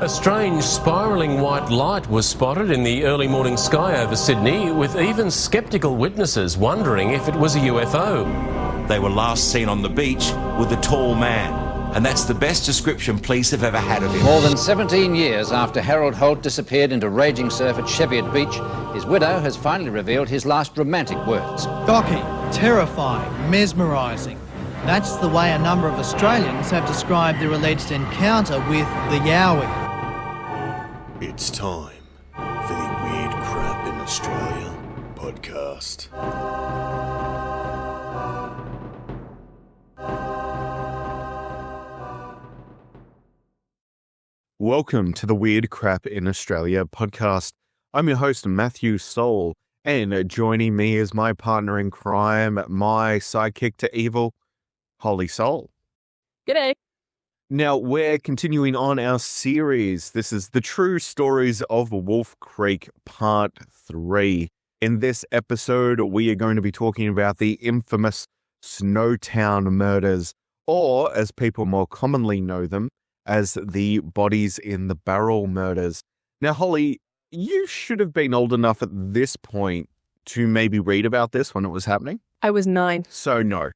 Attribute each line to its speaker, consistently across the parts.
Speaker 1: A strange spiralling white light was spotted in the early morning sky over Sydney, with even sceptical witnesses wondering if it was a UFO.
Speaker 2: They were last seen on the beach with a tall man, and that's the best description police have ever had of him.
Speaker 3: More than 17 years after Harold Holt disappeared into raging surf at Cheviot Beach, his widow has finally revealed his last romantic words.
Speaker 4: Shocking, terrifying, mesmerising. That's the way a number of Australians have described their alleged encounter with the Yowie.
Speaker 5: It's time for the Weird Crap in Australia podcast.
Speaker 6: Welcome to the Weird Crap in Australia podcast. I'm your host, Matthew Soul, and joining me is my partner in crime, my sidekick to evil, Holy Soul.
Speaker 7: G'day.
Speaker 6: Now, we're continuing on our series. This is the True Stories of Wolf Creek Part 3. In this episode, we are going to be talking about the infamous Snowtown murders, or as people more commonly know them, as the Bodies in the Barrel murders. Now, Holly, you should have been old enough at this point to maybe read about this when it was happening.
Speaker 7: I was 9.
Speaker 6: So, no.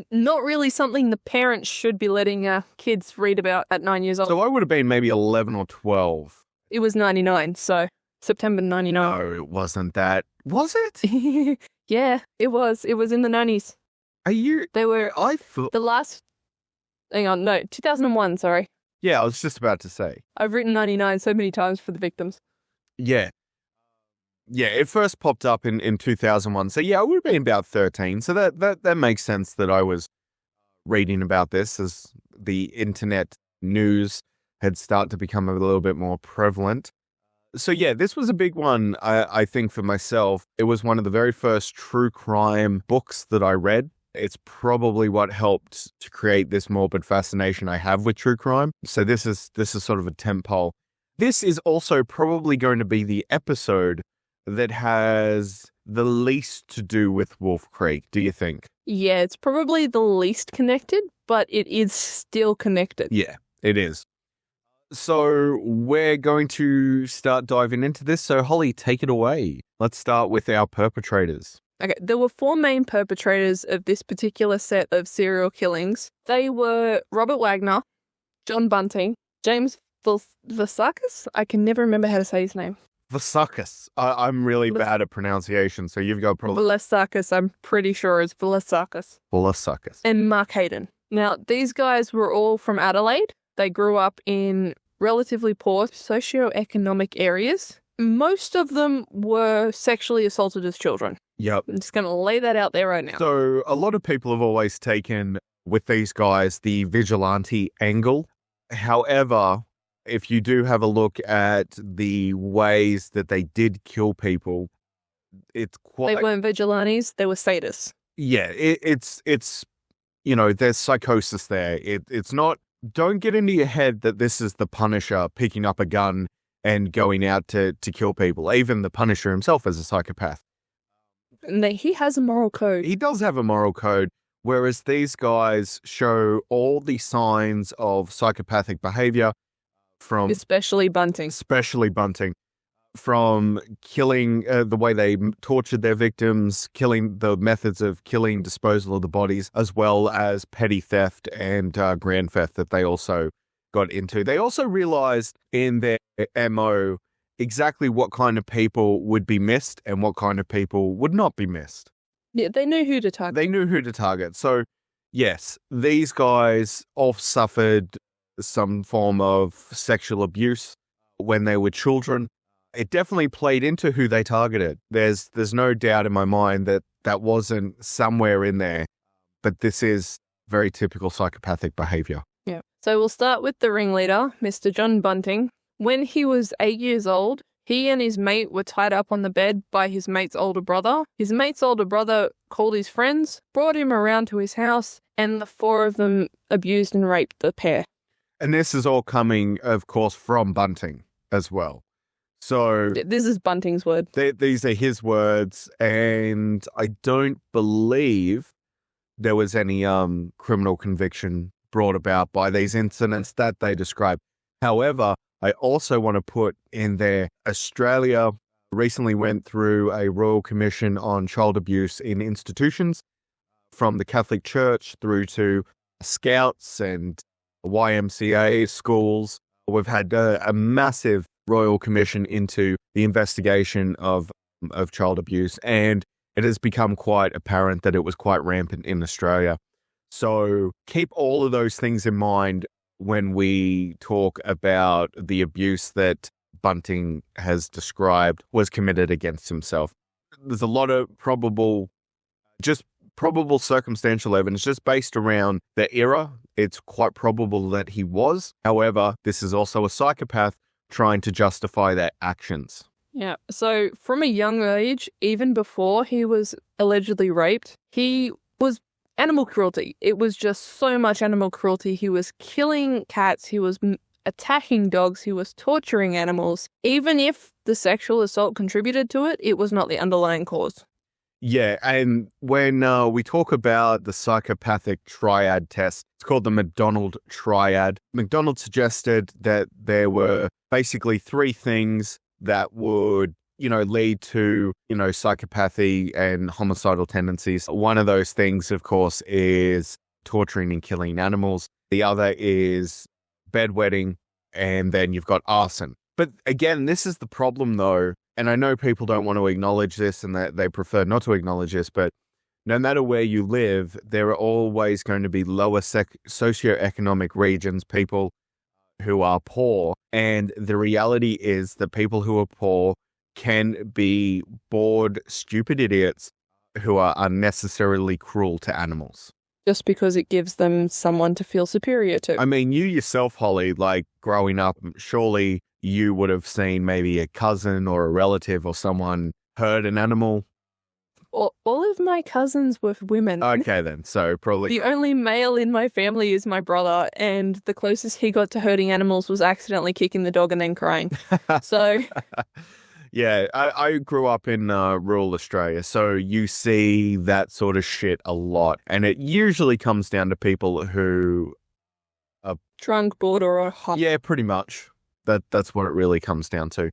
Speaker 7: Not really something the parents should be letting kids read about at 9 years old.
Speaker 6: So I would have been maybe 11 or 12.
Speaker 7: It was 99, so September 99.
Speaker 6: No, it wasn't that. Was it?
Speaker 7: Yeah, it was. It was in the 90s.
Speaker 6: Are you?
Speaker 7: They were
Speaker 6: I thought.
Speaker 7: the last... Hang on, no, 2001, sorry.
Speaker 6: Yeah, I was just about to say.
Speaker 7: I've written 99 so many times for the victims.
Speaker 6: Yeah. Yeah, it first popped up in 2001. So yeah, I would have been about 13. So that makes sense that I was reading about this as the internet news had started to become a little bit more prevalent. So yeah, this was a big one, I think, for myself. It was one of the very first true crime books that I read. It's probably what helped to create this morbid fascination I have with true crime. So this is sort of a tentpole. This is also probably going to be the episode that has the least to do with Wolf Creek, do you think?
Speaker 7: Yeah, it's probably the least connected, but it is still connected.
Speaker 6: Yeah, it is. So we're going to start diving into this. So Holly, take it away. Let's start with our perpetrators.
Speaker 7: Okay, there were 4 main perpetrators of this particular set of serial killings. They were Robert Wagner, John Bunting, James Vasakis. I can never remember how to say his name.
Speaker 6: Vasakis. I'm really bad at pronunciation, so you've got probably...
Speaker 7: Vasakis, I'm pretty sure it's Vasakis.
Speaker 6: Vasakis.
Speaker 7: And Mark Hayden. Now, these guys were all from Adelaide. They grew up in relatively poor socioeconomic areas. Most of them were sexually assaulted as children.
Speaker 6: Yep.
Speaker 7: I'm just going to lay that out there right now.
Speaker 6: So a lot of people have always taken with these guys the vigilante angle. However, if you do have a look at the ways that they did kill people, it's quite...
Speaker 7: They weren't vigilantes, they were sadists.
Speaker 6: Yeah, it's you know, there's psychosis there. It's not... Don't get into your head that this is the Punisher picking up a gun and going out to kill people. Even the Punisher himself is a psychopath.
Speaker 7: And he has a moral code.
Speaker 6: He does have a moral code, whereas these guys show all the signs of psychopathic behavior from...
Speaker 7: Especially Bunting.
Speaker 6: From killing, the way they tortured their victims, killing, the methods of killing, disposal of the bodies, as well as petty theft and grand theft that they also got into. They also realized in their MO exactly what kind of people would be missed and what kind of people would not be missed.
Speaker 7: Yeah, they knew who to target. So, yes, these guys all suffered some form of sexual abuse when they were children. It definitely played into who they targeted. There's no doubt in my mind that that wasn't somewhere in there, but this is very typical psychopathic behavior. Yeah. So we'll start with the ringleader, Mr. John Bunting. When he was 8 years old, he and his mate were tied up on the bed by his mate's older brother. His mate's older brother called his friends, brought him around to his house, and the 4 of them abused and raped the pair.
Speaker 6: And this is all coming, of course, from Bunting as well. So
Speaker 7: this is Bunting's word.
Speaker 6: These are his words, and I don't believe there was any criminal conviction brought about by these incidents that they describe. However, I also want to put in there, Australia recently went through a Royal Commission on Child Abuse in Institutions, from the Catholic Church through to Scouts and YMCA schools. We've had a massive Royal Commission into the investigation of child abuse, and it has become quite apparent that it was quite rampant in Australia. So keep all of those things in mind when we talk about the abuse that Bunting has described was committed against himself. There's a lot of probable circumstantial evidence just based around the era. It's quite probable that he was. However, this is also a psychopath trying to justify their actions.
Speaker 8: Yeah, so from a young age, even before he was allegedly raped, he was animal cruelty. It was just so much animal cruelty. He was killing cats, he was attacking dogs, he was torturing animals. Even if the sexual assault contributed to it, it was not the underlying cause.
Speaker 6: Yeah, and when we talk about the psychopathic triad test, it's called the McDonald triad. McDonald suggested that there were basically three things that would, lead to, psychopathy and homicidal tendencies. One of those things, of course, is torturing and killing animals. The other is bedwetting, and then you've got arson. But again, this is the problem, though. And I know people don't want to acknowledge this and that they prefer not to acknowledge this, but no matter where you live, there are always going to be lower socioeconomic regions, people who are poor. And the reality is that people who are poor can be bored, stupid idiots who are unnecessarily cruel to animals.
Speaker 8: Just because it gives them someone to feel superior to.
Speaker 6: I mean, you yourself, Holly, like growing up, surely you would have seen maybe a cousin or a relative or someone hurt an animal.
Speaker 8: All of my cousins were women.
Speaker 6: Okay, then. So probably
Speaker 8: the only male in my family is my brother, and the closest he got to hurting animals was accidentally kicking the dog and then crying. So,
Speaker 6: yeah, I grew up in rural Australia, so you see that sort of shit a lot, and it usually comes down to people who are
Speaker 8: drunk, bored, or hot.
Speaker 6: Yeah, pretty much. That's what it really comes down to.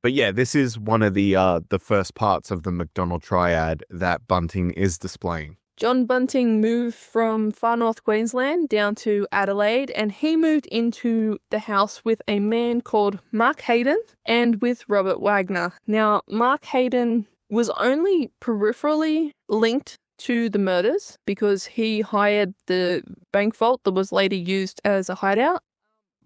Speaker 6: But yeah, this is one of the first parts of the McDonald triad that Bunting is displaying.
Speaker 8: John Bunting moved from far north Queensland down to Adelaide, and he moved into the house with a man called Mark Hayden and with Robert Wagner. Now, Mark Hayden was only peripherally linked to the murders because he hired the bank vault that was later used as a hideout.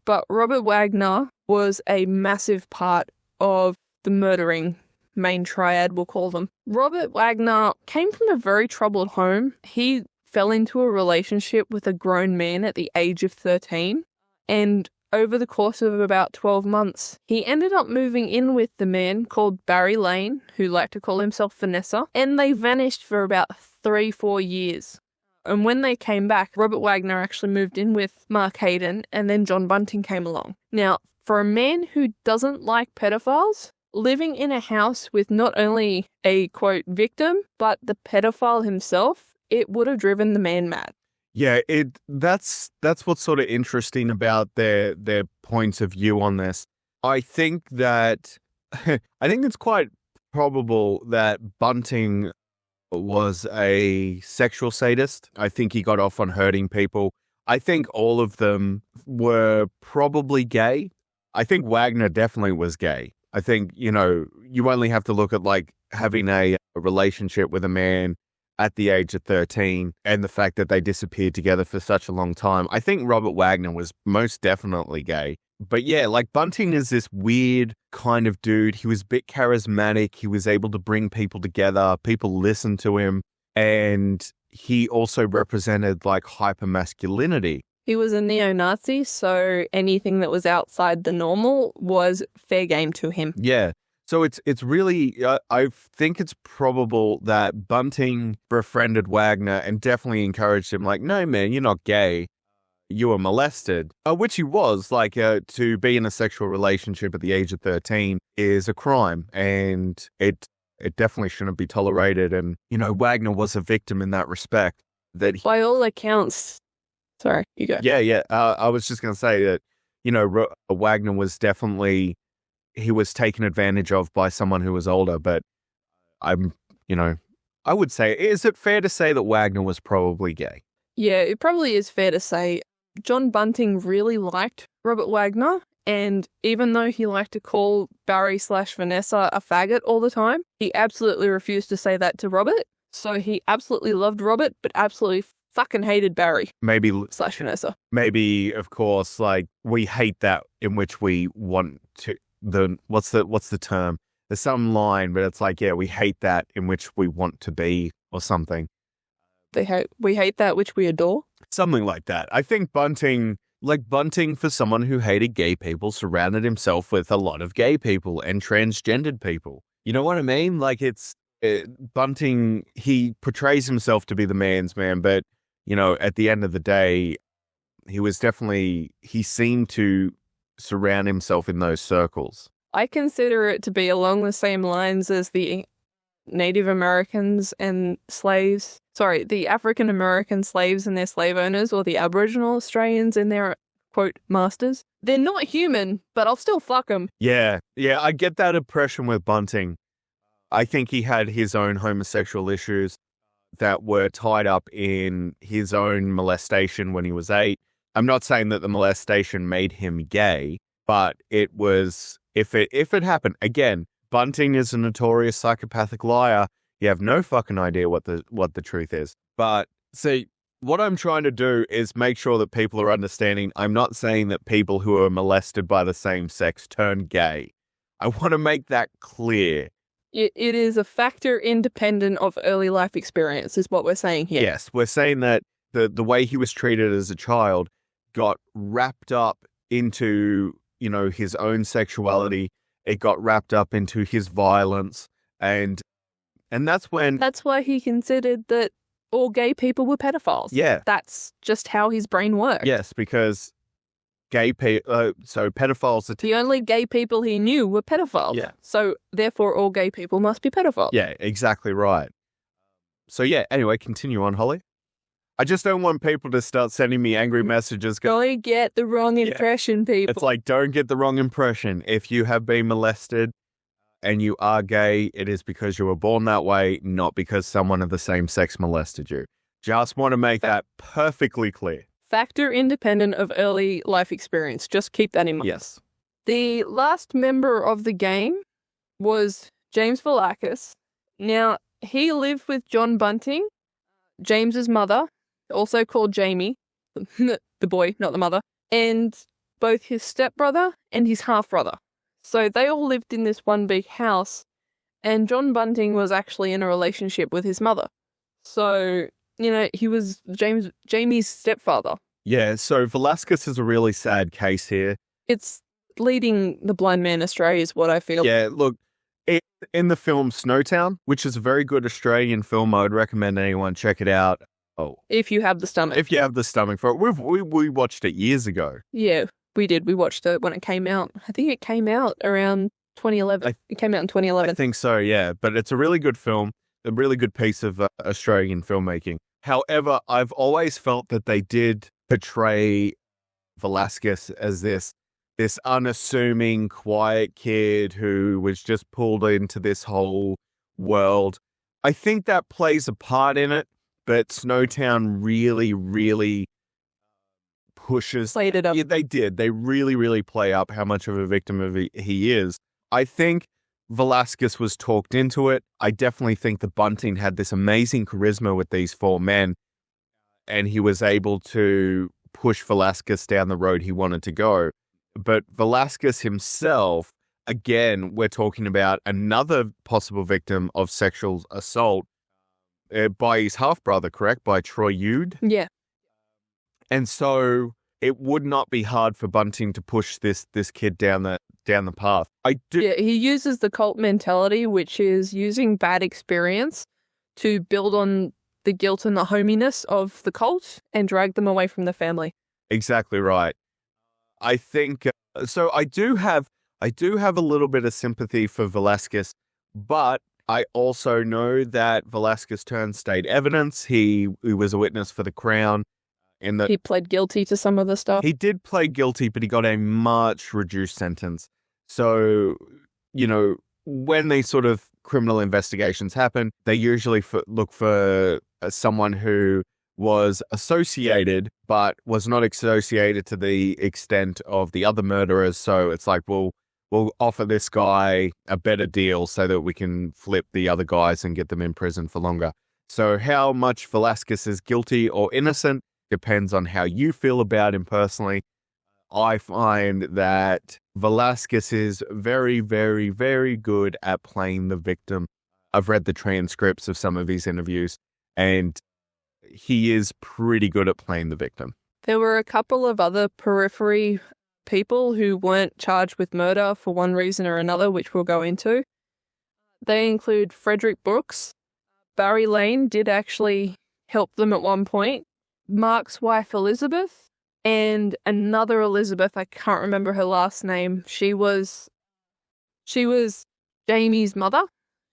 Speaker 8: But Robert Wagner was a massive part of the murdering main triad, we'll call them. Robert Wagner came from a very troubled home. He fell into a relationship with a grown man at the age of 13, and over the course of about 12 months, he ended up moving in with the man called Barry Lane, who liked to call himself Vanessa, and they vanished for about 3-4 years. And when they came back, Robert Wagner actually moved in with Mark Hayden, and then John Bunting came along. Now, for a man who doesn't like pedophiles, living in a house with not only a, quote, victim, but the pedophile himself, it would have driven the man mad.
Speaker 6: Yeah, that's what's sort of interesting about their points of view on this. I think it's quite probable that Bunting was a sexual sadist. I think he got off on hurting people. I think all of them were probably gay. I think Wagner definitely was gay. I think, you only have to look at like having a relationship with a man at the age of 13 and the fact that they disappeared together for such a long time. I think Robert Wagner was most definitely gay. But yeah, like Bunting is this weird kind of dude. He was a bit charismatic. He was able to bring people together. People listened to him. And he also represented like hypermasculinity.
Speaker 8: He was a neo-Nazi, so anything that was outside the normal was fair game to him.
Speaker 6: Yeah. So it's really, I think it's probable that Bunting befriended Wagner and definitely encouraged him like, no, man, you're not gay. You were molested, which he was. Like, to be in a sexual relationship at the age of 13 is a crime, and it definitely shouldn't be tolerated. And, Wagner was a victim in that respect. By
Speaker 8: all accounts... Sorry, you go.
Speaker 6: Yeah. I was just going to say that, Wagner was definitely, he was taken advantage of by someone who was older, but I would say, is it fair to say that Wagner was probably gay?
Speaker 8: Yeah, it probably is fair to say. John Bunting really liked Robert Wagner, and even though he liked to call Barry/Vanessa a faggot all the time, he absolutely refused to say that to Robert. So he absolutely loved Robert, but absolutely fucking hated Barry. Maybe/Vanessa.
Speaker 6: Maybe, of course, like, we hate that in which we want to, what's the term? There's some line, but it's like, yeah, we hate that in which we want to be, or something.
Speaker 8: We hate that which we adore?
Speaker 6: Something like that. I think Bunting, for someone who hated gay people, surrounded himself with a lot of gay people and transgendered people. You know what I mean? Like, Bunting, he portrays himself to be the man's man, but, at the end of the day, he seemed to surround himself in those circles.
Speaker 8: I consider it to be along the same lines as the Native Americans and slaves. Sorry, the African American slaves and their slave owners, or the Aboriginal Australians and their, quote, masters. They're not human, but I'll still fuck them.
Speaker 6: Yeah, I get that impression with Bunting. I think he had his own homosexual issues that were tied up in his own molestation when he was 8. I'm not saying that the molestation made him gay, but it was, if it happened, again, Bunting is a notorious psychopathic liar. You have no fucking idea what the truth is. But see, what I'm trying to do is make sure that people are understanding. I'm not saying that people who are molested by the same sex turn gay. I want to make that clear.
Speaker 8: It is a factor independent of early life experience, is what we're saying here.
Speaker 6: Yes, we're saying that the way he was treated as a child got wrapped up into, his own sexuality. It got wrapped up into his violence, and that's
Speaker 8: why he considered that all gay people were pedophiles.
Speaker 6: Yeah.
Speaker 8: That's just how his brain worked.
Speaker 6: Yes, because pedophiles are...
Speaker 8: The only gay people he knew were pedophiles.
Speaker 6: Yeah.
Speaker 8: So, therefore, all gay people must be pedophiles.
Speaker 6: Yeah, exactly right. So, yeah, anyway, continue on, Holly. I just don't want people to start sending me angry messages.
Speaker 8: Don't get the wrong impression, people.
Speaker 6: It's like, don't get the wrong impression. If you have been molested and you are gay, it is because you were born that way, not because someone of the same sex molested you. Just want to make that perfectly clear.
Speaker 8: Factor independent of early life experience. Just keep that in mind.
Speaker 6: Yes.
Speaker 8: The last member of the gang was James Valakis. Now, he lived with John Bunting, James's mother, also called Jamie, the boy, not the mother, and both his stepbrother and his half-brother. So they all lived in this one big house, and John Bunting was actually in a relationship with his mother. So, he was Jamie's stepfather.
Speaker 6: Yeah, so Velasquez is a really sad case here.
Speaker 8: It's leading the blind man astray is what I feel.
Speaker 6: Yeah, look, in the film Snowtown, which is a very good Australian film, I would recommend anyone check it out. Oh,
Speaker 8: if you have the stomach.
Speaker 6: If you have the stomach for it. We watched it years ago.
Speaker 8: Yeah, we did. We watched it when it came out. I think it came out around 2011. It came out in 2011.
Speaker 6: I think so, yeah. But it's a really good film, a really good piece of Australian filmmaking. However, I've always felt that they did portray Velasquez as this unassuming, quiet kid who was just pulled into this whole world. I think that plays a part in it, but Snowtown really, really pushes...
Speaker 8: Played it up.
Speaker 6: Yeah, they did. They really, really play up how much of a victim of he is. I think Velasquez was talked into it. I definitely think that Bunting had this amazing charisma with these 4 men, and he was able to push Velasquez down the road he wanted to go. But Velasquez himself, again, we're talking about another possible victim of sexual assault by his half-brother, correct? By Troy Yude?
Speaker 8: Yeah.
Speaker 6: And so it would not be hard for Bunting to push this kid down the path.
Speaker 8: Yeah, he uses the cult mentality, which is using bad experience to build on the guilt and the hominess of the cult and drag them away from the family.
Speaker 6: Exactly right. I think so. I do have a little bit of sympathy for Velasquez, but I also know that Velasquez turned state evidence. He was a witness for the Crown in that
Speaker 8: he pled guilty to some of the stuff.
Speaker 6: he did plead guilty, but he got a much reduced sentence. So, when these sort of criminal investigations happen, they usually look for someone who was associated, but was not associated to the extent of the other murderers. So it's like, we'll offer this guy a better deal so that we can flip the other guys and get them in prison for longer. So how much Velasquez is guilty or innocent depends on how you feel about him personally. I find that Velasquez is very, very, very good at playing the victim. I've read the transcripts of some of his interviews, and he is pretty good at playing the victim.
Speaker 8: There were a couple of other periphery people who weren't charged with murder for one reason or another, which we'll go into. They include Frederick Brooks. Barry Lane did actually help them at one point. Mark's wife, Elizabeth, and another Elizabeth, I can't remember her last name. She was Jamie's mother.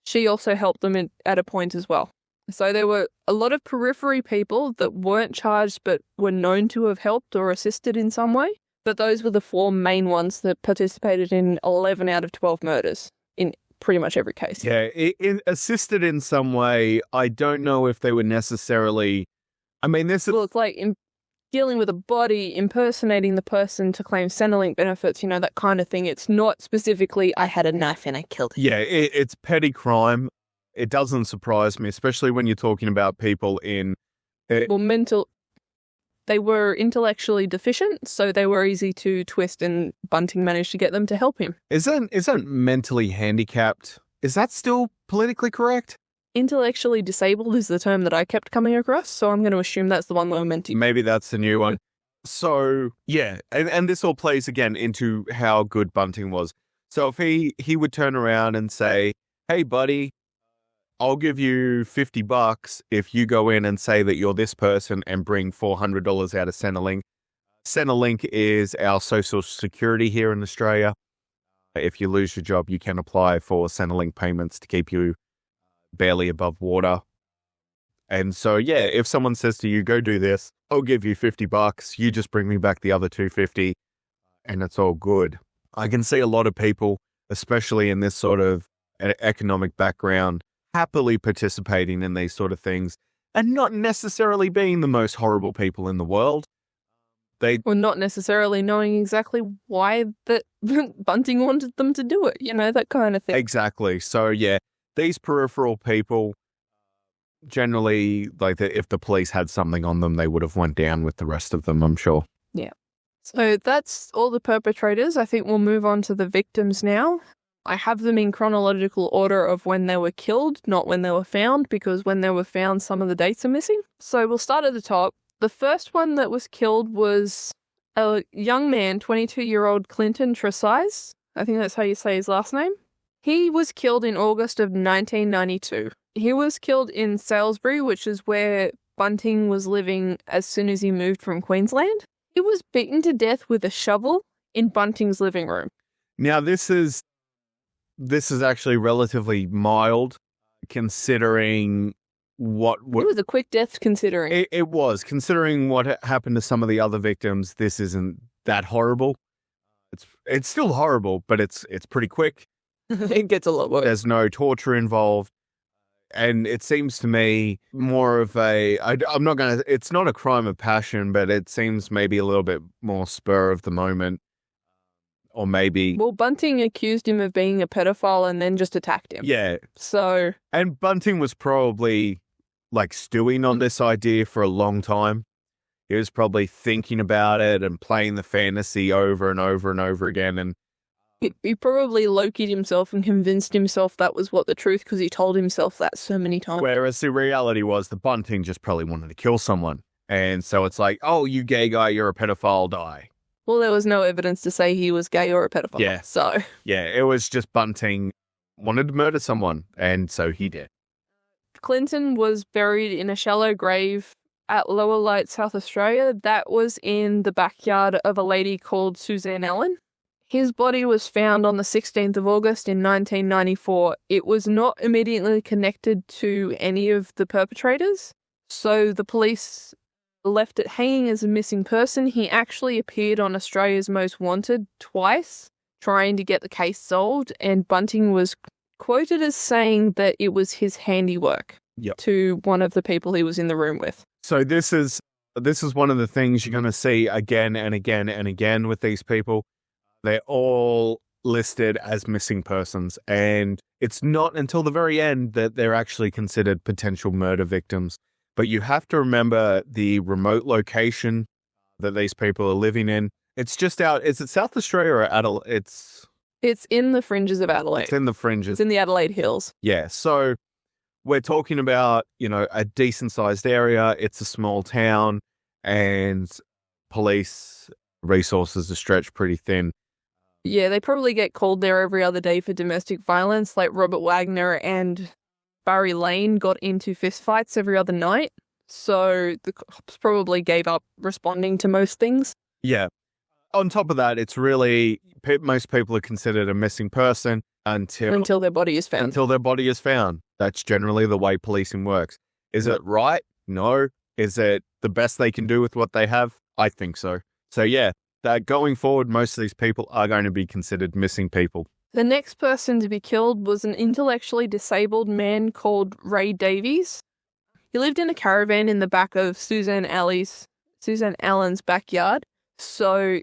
Speaker 8: She also helped them at a point as well. So there were a lot of periphery people that weren't charged but were known to have helped or assisted in some way. But those were the four main ones that participated in 11 out of 12 murders in pretty much every case.
Speaker 6: Yeah, assisted in some way. I don't know if they were necessarily...
Speaker 8: Well, it's like dealing with a body, impersonating the person to claim Centrelink benefits, that kind of thing. It's not specifically, I had a knife and I killed him.
Speaker 6: Yeah, it's petty crime. It doesn't surprise me, especially when you're talking about people in...
Speaker 8: They were intellectually deficient, so they were easy to twist, and Bunting managed to get them to help him.
Speaker 6: Isn't mentally handicapped? Is that still politically correct?
Speaker 8: Intellectually disabled is the term that I kept coming across, so I'm going to assume that's the one that we're meant to.
Speaker 6: Maybe that's the new one. So, yeah, and this all plays again into how good Bunting was. So if he would turn around and say, hey, buddy, I'll give you $50 if you go in and say that you're this person and bring $400 out of Centrelink. Centrelink is our social security here in Australia. If you lose your job, you can apply for Centrelink payments to keep you barely above water. And so, yeah, if someone says to you, go do this, I'll give you $50. You just bring me back the other $250 and it's all good. I can see a lot of people, especially in this sort of economic background, happily participating in these sort of things and not necessarily being the most horrible people in the world.
Speaker 8: Or not necessarily knowing exactly why that Bunting wanted them to do it, that kind of thing.
Speaker 6: Exactly. So, yeah, these peripheral people, generally, if the police had something on them, they would have went down with the rest of them, I'm sure.
Speaker 8: Yeah. So that's all the perpetrators. I think we'll move on to the victims now. I have them in chronological order of when they were killed, not when they were found, because when they were found, some of the dates are missing. So we'll start at the top. The first one that was killed was a young man, 22-year-old Clinton Tresize. I think that's how you say his last name. He was killed in August of 1992. He was killed in Salisbury, which is where Bunting was living as soon as he moved from Queensland. He was beaten to death with a shovel in Bunting's living room.
Speaker 6: Now, this is actually relatively mild, considering what...
Speaker 8: It was a quick death, considering.
Speaker 6: It was. Considering what happened to some of the other victims, this isn't that horrible. It's still horrible, but it's pretty quick.
Speaker 8: It gets a lot worse.
Speaker 6: There's no torture involved. And it seems to me more of it's not a crime of passion, but it seems maybe a little bit more spur of the moment. Or maybe...
Speaker 8: Well, Bunting accused him of being a pedophile and then just attacked him.
Speaker 6: Yeah.
Speaker 8: So...
Speaker 6: And Bunting was probably, stewing on this idea for a long time. He was probably thinking about it and playing the fantasy over and over and over again. And
Speaker 8: he probably Loki'd himself and convinced himself that was what the truth, because he told himself that so many times.
Speaker 6: Whereas the reality was the Bunting just probably wanted to kill someone. And so it's like, oh, you gay guy, you're a pedophile, die.
Speaker 8: Well, there was no evidence to say he was gay or a pedophile.
Speaker 6: Yeah.
Speaker 8: So.
Speaker 6: Yeah, it was just Bunting wanted to murder someone, and so he did.
Speaker 8: Clinton was buried in a shallow grave at Lower Light, South Australia. That was in the backyard of a lady called Suzanne Allen. His body was found on the 16th of August in 1994. It was not immediately connected to any of the perpetrators, so the police left it hanging as a missing person. He actually appeared on Australia's Most Wanted twice, trying to get the case solved, and Bunting was quoted as saying that it was his handiwork to one of the people he was in the room with.
Speaker 6: So this is one of the things you're going to see again and again and again with these people. They're all listed as missing persons, and it's not until the very end that they're actually considered potential murder victims. But you have to remember the remote location that these people are living in. It's just out. Is it South Australia or Adelaide?
Speaker 8: It's in the fringes of Adelaide.
Speaker 6: It's in the fringes.
Speaker 8: It's in the Adelaide Hills.
Speaker 6: Yeah. So we're talking about, a decent sized area. It's a small town, and police resources are stretched pretty thin.
Speaker 8: Yeah, they probably get called there every other day for domestic violence. Like Robert Wagner and Barry Lane got into fistfights every other night. So the cops probably gave up responding to most things.
Speaker 6: Yeah. On top of that, it's really, most people are considered a missing person until
Speaker 8: their body is found.
Speaker 6: Until their body is found. That's generally the way policing works. Is it right? No. Is it the best they can do with what they have? I think so. So yeah, that going forward, most of these people are going to be considered missing people.
Speaker 8: The next person to be killed was an intellectually disabled man called Ray Davies. He lived in a caravan in the back of Suzanne Allen's backyard. So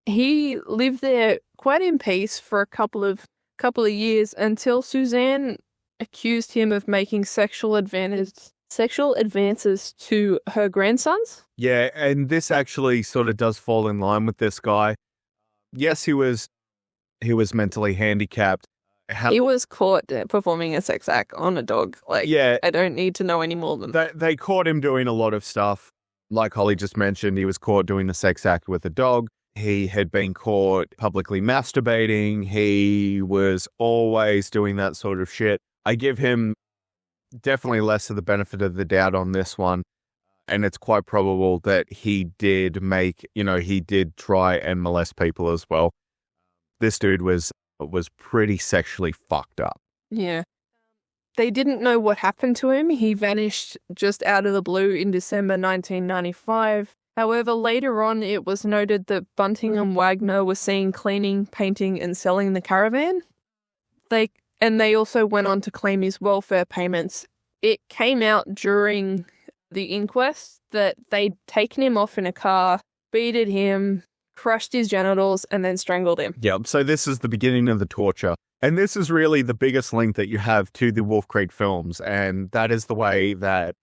Speaker 8: he lived there quite in peace for a couple of years until Suzanne accused him of making sexual advances to her grandsons.
Speaker 6: Yeah, and this actually sort of does fall in line with this guy. Yes, he was mentally handicapped.
Speaker 8: He was caught performing a sex act on a dog. I don't need to know any more than that.
Speaker 6: They caught him doing a lot of stuff. Like Holly just mentioned, he was caught doing a sex act with a dog. He had been caught publicly masturbating. He was always doing that sort of shit. I give him definitely less of the benefit of the doubt on this one. And it's quite probable that he did try and molest people as well. This dude was pretty sexually fucked up.
Speaker 8: Yeah. They didn't know what happened to him. He vanished just out of the blue in December 1995. However, later on, it was noted that Bunting and Wagner were seen cleaning, painting, and selling the caravan. They also went on to claim his welfare payments. It came out during the inquest that they'd taken him off in a car, beaten him, crushed his genitals, and then strangled him.
Speaker 6: Yeah, so this is the beginning of the torture. And this is really the biggest link that you have to the Wolf Creek films, and that is the way that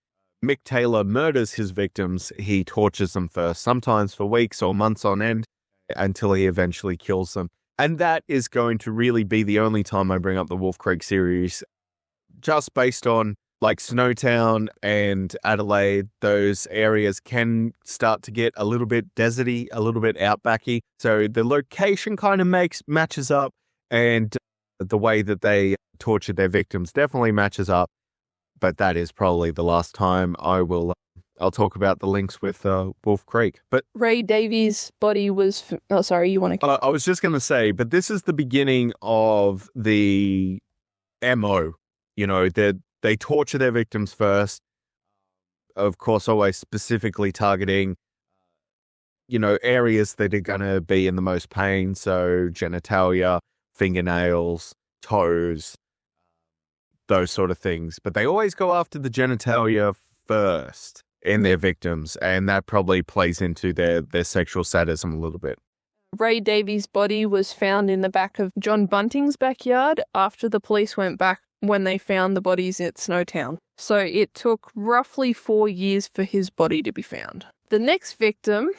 Speaker 6: Mick Taylor murders his victims. He tortures them first, sometimes for weeks or months on end, until he eventually kills them. And that is going to really be the only time I bring up the Wolf Creek series, just based on like Snowtown and Adelaide. Those areas can start to get a little bit deserty, a little bit outbacky. So the location kind of matches up, and the way that they torture their victims definitely matches up. But that is probably the last time I'll talk about the links with Wolf Creek. But
Speaker 8: Ray Davies' body was... Oh, sorry, you want to...
Speaker 6: I was just going to say, but this is the beginning of the MO. They torture their victims first. Of course, always specifically targeting, areas that are going to be in the most pain. So genitalia, fingernails, toes, those sort of things. But they always go after the genitalia first in their victims, and that probably plays into their sexual sadism a little bit.
Speaker 8: Ray Davies' body was found in the back of John Bunting's backyard after the police went back when they found the bodies at Snowtown. So it took roughly 4 years for his body to be found. The next victim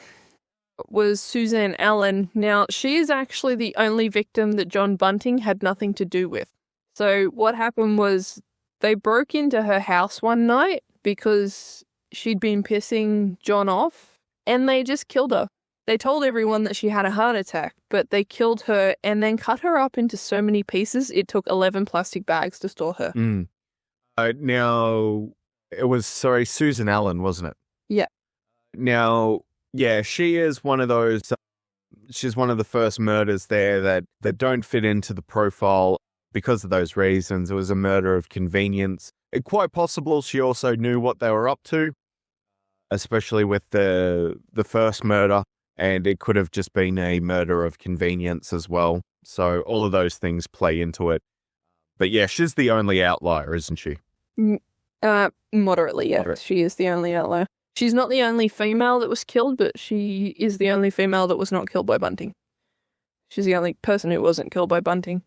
Speaker 8: was Suzanne Allen. Now, she is actually the only victim that John Bunting had nothing to do with. So what happened was they broke into her house one night because she'd been pissing John off, and they just killed her. They told everyone that she had a heart attack, but they killed her and then cut her up into so many pieces, it took 11 plastic bags to store her.
Speaker 6: Now, it was, Susan Allen, wasn't it?
Speaker 8: Yeah.
Speaker 6: Now, yeah, she is one of those, she's one of the first murders there that don't fit into the profile because of those reasons. It was a murder of convenience. It's quite possible she also knew what they were up to. especially with the first murder, and it could have just been a murder of convenience as well. So all of those things play into it. But yeah, she's the only outlier, isn't she?
Speaker 8: Moderately, yeah. She is the only outlier. She's not the only female that was killed, but she is the only female that was not killed by bunting. She's the only person who wasn't killed by bunting.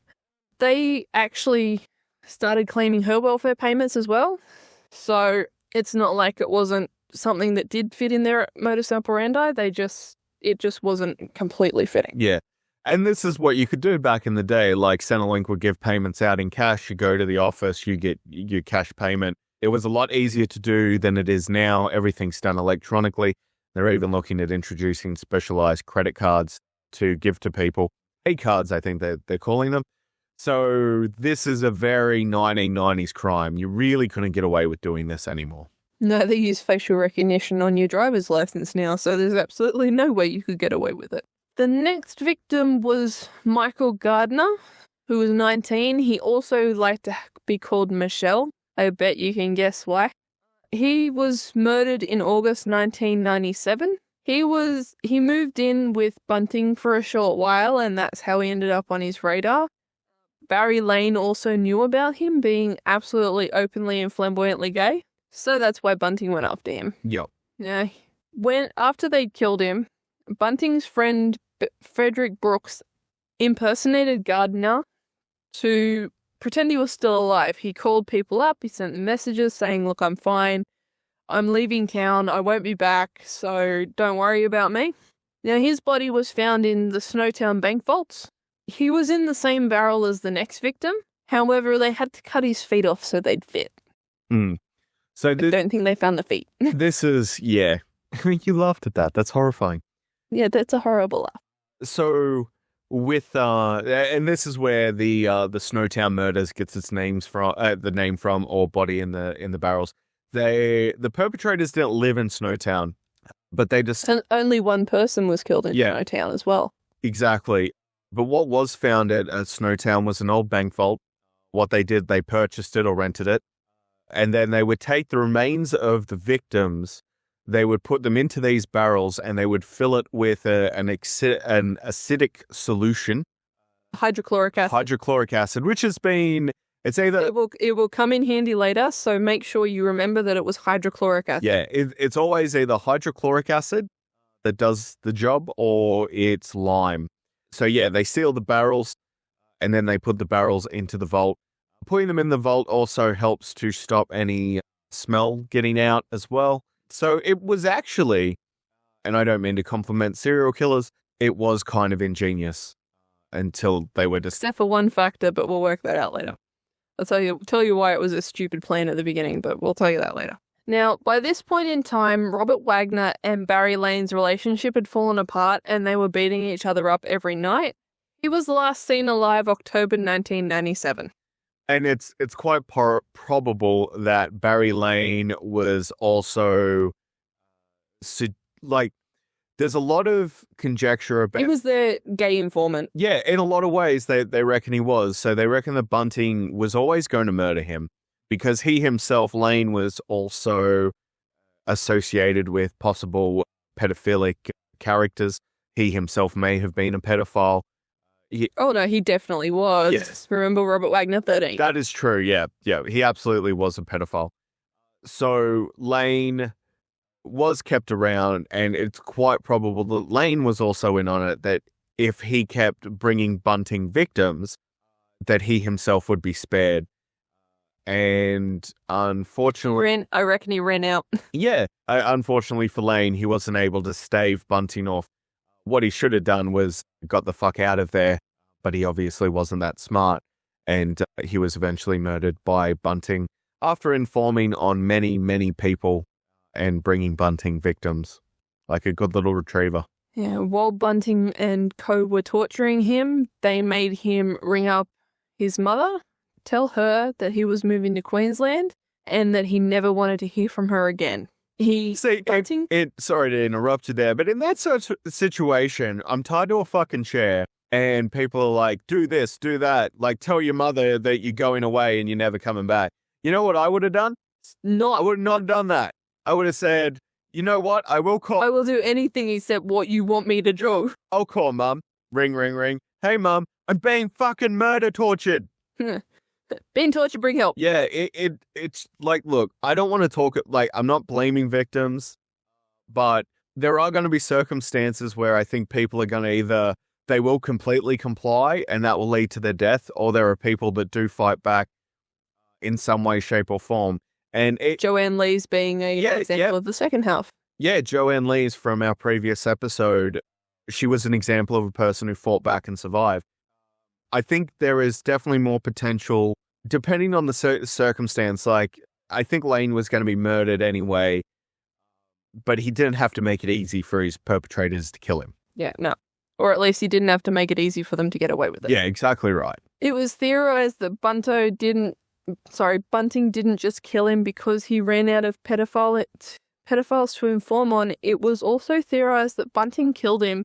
Speaker 8: They actually started claiming her welfare payments as well. So it's not like it wasn't something that did fit in their modus operandi. It just wasn't completely fitting.
Speaker 6: Yeah. And this is what you could do back in the day. Like Centrelink would give payments out in cash. You go to the office, you get your cash payment. It was a lot easier to do than it is now. Everything's done electronically. They're even looking at introducing specialized credit cards to give to people. Cards, I think they're calling them. So this is a very 1990s crime. You really couldn't get away with doing this anymore.
Speaker 8: No, they use facial recognition on your driver's license now, so there's absolutely no way you could get away with it. The next victim was Michael Gardner, who was 19. He also liked to be called Michelle. I bet you can guess why. He was murdered in August 1997. He moved in with Bunting for a short while, and that's how he ended up on his radar. Barry Lane also knew about him being absolutely openly and flamboyantly gay, so that's why Bunting went after him.
Speaker 6: Yep.
Speaker 8: Yeah. After they'd killed him, Bunting's friend Frederick Brooks impersonated Gardner to pretend he was still alive. He called people up, he sent them messages saying, "Look, I'm fine. I'm leaving town. I won't be back, so don't worry about me." Now, his body was found in the Snowtown bank vaults. He was in the same barrel as the next victim. However, they had to cut his feet off so they'd fit.
Speaker 6: So
Speaker 8: I don't think they found the feet.
Speaker 6: This is, yeah. You laughed at that. That's horrifying.
Speaker 8: Yeah, that's a horrible laugh.
Speaker 6: So with and this is where the Snowtown murders gets its names from, the name from, or body in the barrels. The perpetrators didn't live in Snowtown, but they just
Speaker 8: only one person was killed in Snowtown as well.
Speaker 6: Exactly. But what was found at Snowtown was an old bank vault. What they did, they purchased it or rented it, and then they would take the remains of the victims. They would put them into these barrels and they would fill it with an acidic solution.
Speaker 8: Hydrochloric
Speaker 6: acid, which has been, it's either...
Speaker 8: It will come in handy later, so make sure you remember that it was hydrochloric acid.
Speaker 6: Yeah, it's always either hydrochloric acid that does the job or it's lime. So yeah, they seal the barrels and then they put the barrels into the vault. Putting them in the vault also helps to stop any smell getting out as well. So it was actually, and I don't mean to compliment serial killers, it was kind of ingenious until they were just...
Speaker 8: Except for one factor, but we'll work that out later. I'll tell you why it was a stupid plan at the beginning, but we'll tell you that later. Now, by this point in time, Robert Wagner and Barry Lane's relationship had fallen apart and they were beating each other up every night. He was last seen alive October 1997.
Speaker 6: And it's quite probable that Barry Lane was also, there's a lot of conjecture about...
Speaker 8: He was their gay informant.
Speaker 6: Yeah, in a lot of ways, they reckon he was. So they reckon that Bunting was always going to murder him because he himself, Lane, was also associated with possible pedophilic characters. He himself may have been a pedophile.
Speaker 8: Oh, no, he definitely was.
Speaker 6: Yes.
Speaker 8: Remember Robert Wagner 13?
Speaker 6: That is true, yeah. Yeah, he absolutely was a pedophile. So Lane was kept around, and it's quite probable that Lane was also in on it, that if he kept bringing Bunting victims, that he himself would be spared. And unfortunately...
Speaker 8: I reckon he ran out.
Speaker 6: Yeah, unfortunately for Lane, he wasn't able to stave Bunting off. What he should have done was got the fuck out of there, but he obviously wasn't that smart, and he was eventually murdered by Bunting after informing on many, many people and bringing Bunting victims, like a good little retriever.
Speaker 8: Yeah, while Bunting and co were torturing him, they made him ring up his mother, tell her that he was moving to Queensland, and that he never wanted to hear from her again.
Speaker 6: Sorry to interrupt you there, but in that sort of situation, I'm tied to a fucking chair and people are like, do this, do that. Like, tell your mother that you're going away and you're never coming back. You know what I would have done? I would not have done that. I would have said, You know what? I will call.
Speaker 8: I will do anything except what you want me to do.
Speaker 6: I'll call Mum. Ring, ring, ring. Hey, Mum, I'm being fucking murder tortured.
Speaker 8: Being tortured, bring help.
Speaker 6: Yeah, it's like, look, I don't want to talk, like, I'm not blaming victims, but there are going to be circumstances where I think people are going to either, they will completely comply and that will lead to their death, or there are people that do fight back in some way, shape, or form. And
Speaker 8: Joanne Lee's being an example of the second half.
Speaker 6: Yeah, Joanne Lee's from our previous episode. She was an example of a person who fought back and survived. I think there is definitely more potential, depending on the circumstance. Like, I think Lane was going to be murdered anyway, but he didn't have to make it easy for his perpetrators to kill him.
Speaker 8: Yeah, no. Or at least he didn't have to make it easy for them to get away with it.
Speaker 6: Yeah, exactly right.
Speaker 8: It was theorized that Bunting didn't just kill him because he ran out of pedophiles to inform on. It was also theorized that Bunting killed him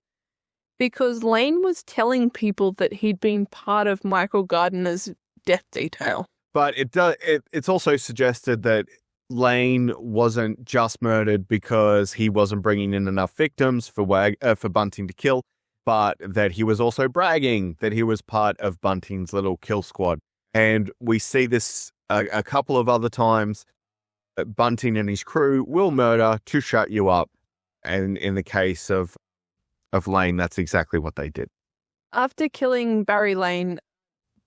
Speaker 8: because Lane was telling people that he'd been part of Michael Gardner's death detail.
Speaker 6: But it's also suggested that Lane wasn't just murdered because he wasn't bringing in enough victims for Bunting to kill, but that he was also bragging that he was part of Bunting's little kill squad. And we see this a couple of other times. Bunting and his crew will murder to shut you up. And in the case of Lane, that's exactly what they did.
Speaker 8: After killing Barry Lane,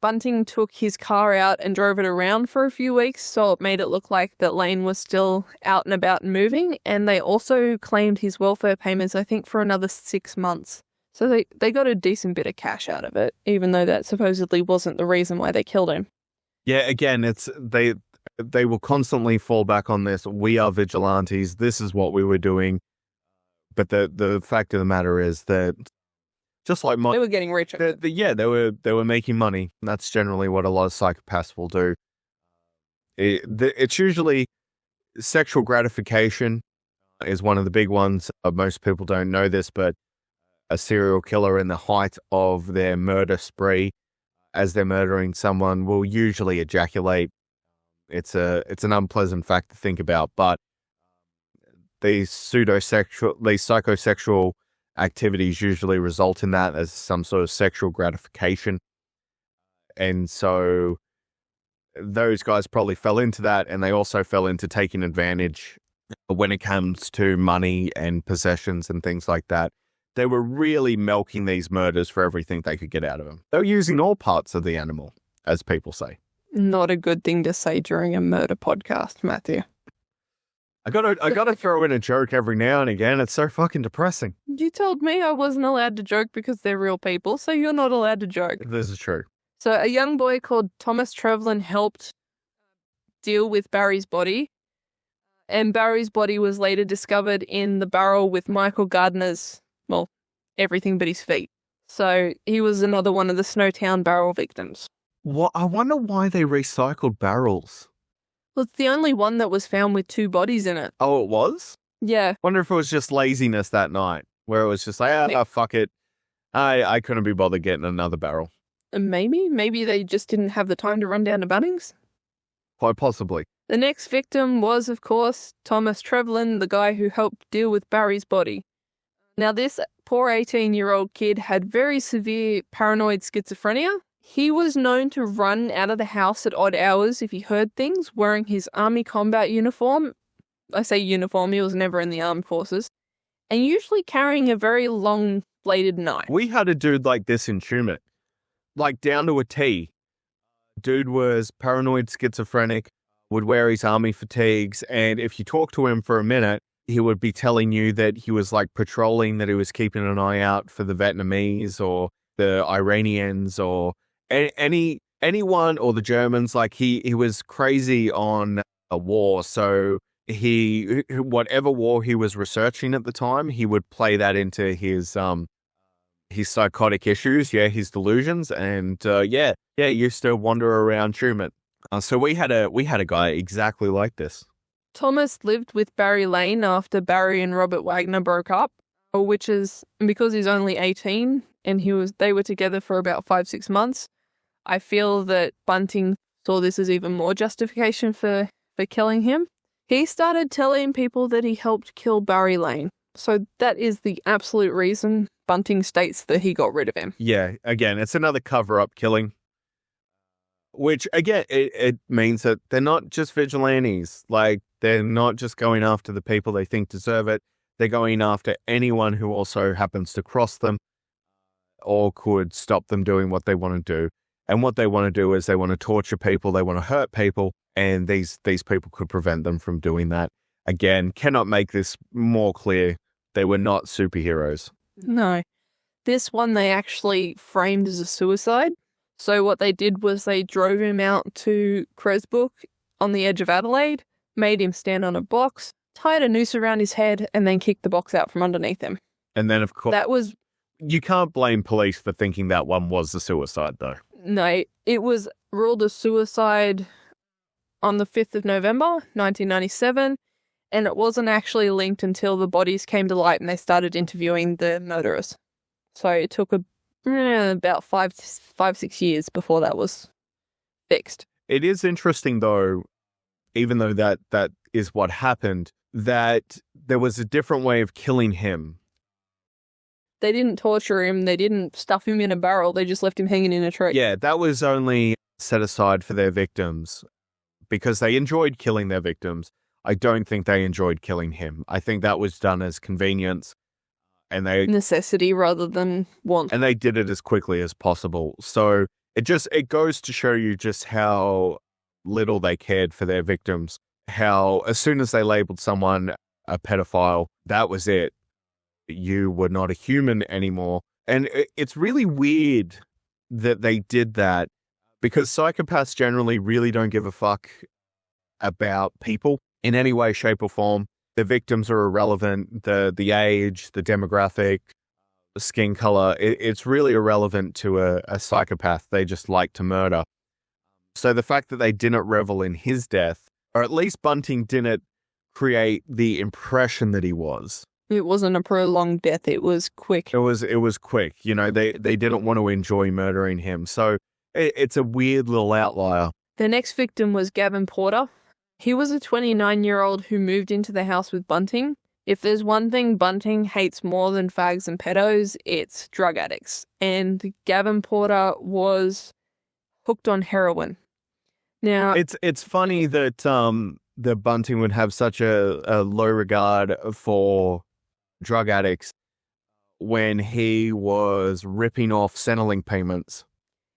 Speaker 8: Bunting took his car out and drove it around for a few weeks, so it made it look like that Lane was still out and about and moving. And they also claimed his welfare payments, I think, for another 6 months. So they got a decent bit of cash out of it, even though that supposedly wasn't the reason why they killed him. Yeah,
Speaker 6: again, it's they will constantly fall back on this. We are vigilantes. This is what we were doing. But the fact of the matter is that just like
Speaker 8: they were getting rich.
Speaker 6: They were making money. That's generally what a lot of psychopaths will do. It's usually sexual gratification is one of the big ones. Most people don't know this, but a serial killer in the height of their murder spree, as they're murdering someone, will usually ejaculate. It's an unpleasant fact to think about, but these psychosexual activities usually result in that as some sort of sexual gratification. And so those guys probably fell into that, and they also fell into taking advantage when it comes to money and possessions and things like that. They were really milking these murders for everything they could get out of them. They were using all parts of the animal, as people say.
Speaker 8: Not a good thing to say during a murder podcast, Matthew.
Speaker 6: I gotta throw in a joke every now and again. It's so fucking depressing.
Speaker 8: You told me I wasn't allowed to joke because they're real people, so you're not allowed to joke.
Speaker 6: This is true.
Speaker 8: So a young boy called Thomas Trevelyan helped deal with Barry's body, and Barry's body was later discovered in the barrel with Michael Gardner's, well, everything but his feet. So he was another one of the Snowtown barrel victims.
Speaker 6: What? I wonder why they recycled barrels.
Speaker 8: Well, it's the only one that was found with 2 bodies in it.
Speaker 6: Oh, it was?
Speaker 8: Yeah.
Speaker 6: Wonder if it was just laziness that night, where it was just like, fuck it. I couldn't be bothered getting another barrel.
Speaker 8: Maybe they just didn't have the time to run down to Bunnings.
Speaker 6: Quite possibly.
Speaker 8: The next victim was, of course, Thomas Trevelyan, the guy who helped deal with Barry's body. Now, this poor 18-year-old kid had very severe paranoid schizophrenia. He was known to run out of the house at odd hours if he heard things, wearing his army combat uniform. I say uniform, he was never in the armed forces. And usually carrying a very long bladed knife.
Speaker 6: We had a dude like this in Tumut. Like, down to a T. Dude was paranoid schizophrenic, would wear his army fatigues, and if you talk to him for a minute, he would be telling you that he was like patrolling, that he was keeping an eye out for the Vietnamese or the Iranians or anyone or the Germans. Like he was crazy on a war. So whatever war he was researching at the time, he would play that into his psychotic issues, his delusions, and used to wander around Tumut. So we had a guy exactly like this.
Speaker 8: Thomas lived with Barry Lane after Barry and Robert Wagner broke up, which is because he's only 18 and they were together for about 5-6 months. I feel that Bunting saw this as even more justification for killing him. He started telling people that he helped kill Barry Lane. So that is the absolute reason Bunting states that he got rid of him.
Speaker 6: Yeah, again, it's another cover-up killing. Which, again, it means that they're not just vigilantes. Like, they're not just going after the people they think deserve it. They're going after anyone who also happens to cross them or could stop them doing what they want to do. And what they want to do is they want to torture people, they want to hurt people, and these people could prevent them from doing that. Again, cannot make this more clear. They were not superheroes.
Speaker 8: No. This one they actually framed as a suicide. So what they did was they drove him out to Cresbrook on the edge of Adelaide, made him stand on a box, tied a noose around his head, and then kicked the box out from underneath him.
Speaker 6: And then, of course,
Speaker 8: that was...
Speaker 6: You can't blame police for thinking that one was a suicide, though.
Speaker 8: No, it was ruled a suicide on the 5th of November, 1997, and it wasn't actually linked until the bodies came to light and they started interviewing the murderers. So it took about 5-6 years before that was fixed.
Speaker 6: It is interesting, though, even though that is what happened, that there was a different way of killing him.
Speaker 8: They didn't torture him. They didn't stuff him in a barrel. They just left him hanging in a tree.
Speaker 6: Yeah, that was only set aside for their victims because they enjoyed killing their victims. I don't think they enjoyed killing him. I think that was done as convenience and
Speaker 8: necessity rather than want.
Speaker 6: And they did it as quickly as possible. So it goes to show you just how little they cared for their victims. How as soon as they labeled someone a pedophile, that was it. You were not a human anymore. And it's really weird that they did that because psychopaths generally really don't give a fuck about people in any way, shape or form. The victims are irrelevant. The age, the demographic, the skin color, it's really irrelevant to a psychopath. They just like to murder. So the fact that they didn't revel in his death, or at least Bunting didn't create the impression that he was.
Speaker 8: It wasn't a prolonged death. It was quick.
Speaker 6: It was quick. You know, they didn't want to enjoy murdering him. So it's a weird little outlier.
Speaker 8: The next victim was Gavin Porter. He was a 29-year-old who moved into the house with Bunting. If there's one thing Bunting hates more than fags and pedos, it's drug addicts. And Gavin Porter was hooked on heroin. Now,
Speaker 6: it's funny that that Bunting would have such a low regard for drug addicts when he was ripping off Centrelink payments.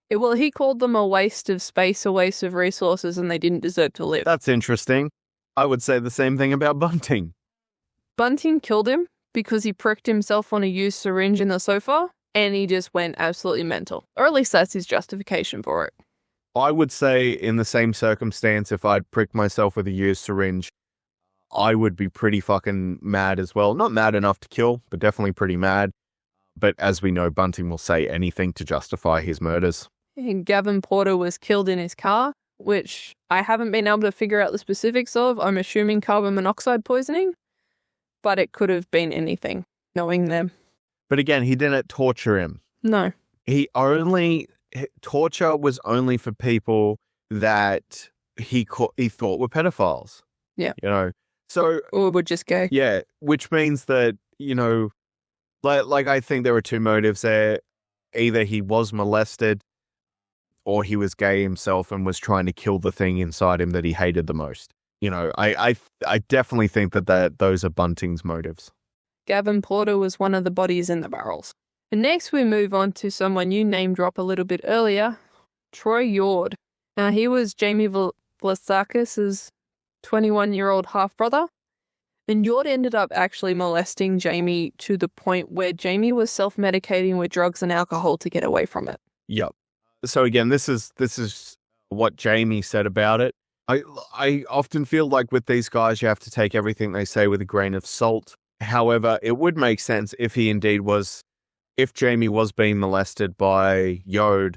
Speaker 8: Well, he called them a waste of space, a waste of resources, and they didn't deserve to live.
Speaker 6: That's interesting. I would say the same thing about Bunting.
Speaker 8: Bunting killed him because he pricked himself on a used syringe in the sofa, and he just went absolutely mental. Or at least that's his justification for it.
Speaker 6: I would say in the same circumstance, if I'd pricked myself with a used syringe, I would be pretty fucking mad as well. Not mad enough to kill, but definitely pretty mad. But as we know, Bunting will say anything to justify his murders.
Speaker 8: And Gavin Porter was killed in his car, which I haven't been able to figure out the specifics of. I'm assuming carbon monoxide poisoning, but it could have been anything, knowing them.
Speaker 6: But again, he didn't torture him.
Speaker 8: No.
Speaker 6: Torture was only for people that he thought were pedophiles.
Speaker 8: Yeah.
Speaker 6: You know, so.
Speaker 8: Or would just go.
Speaker 6: Yeah, which means that, you know, like I think there were two motives there. Either he was molested or he was gay himself and was trying to kill the thing inside him that he hated the most. You know, I definitely think that those are Bunting's motives.
Speaker 8: Gavin Porter was one of the bodies in the barrels. And next we move on to someone you name drop a little bit earlier, Troy Yord. Now he was Jamie Vlasakis' 21-year-old half-brother. And Yord ended up actually molesting Jamie to the point where Jamie was self-medicating with drugs and alcohol to get away from it.
Speaker 6: Yep. So again, this is what Jamie said about it. I often feel like with these guys, you have to take everything they say with a grain of salt. However, it would make sense if if Jamie was being molested by Yord,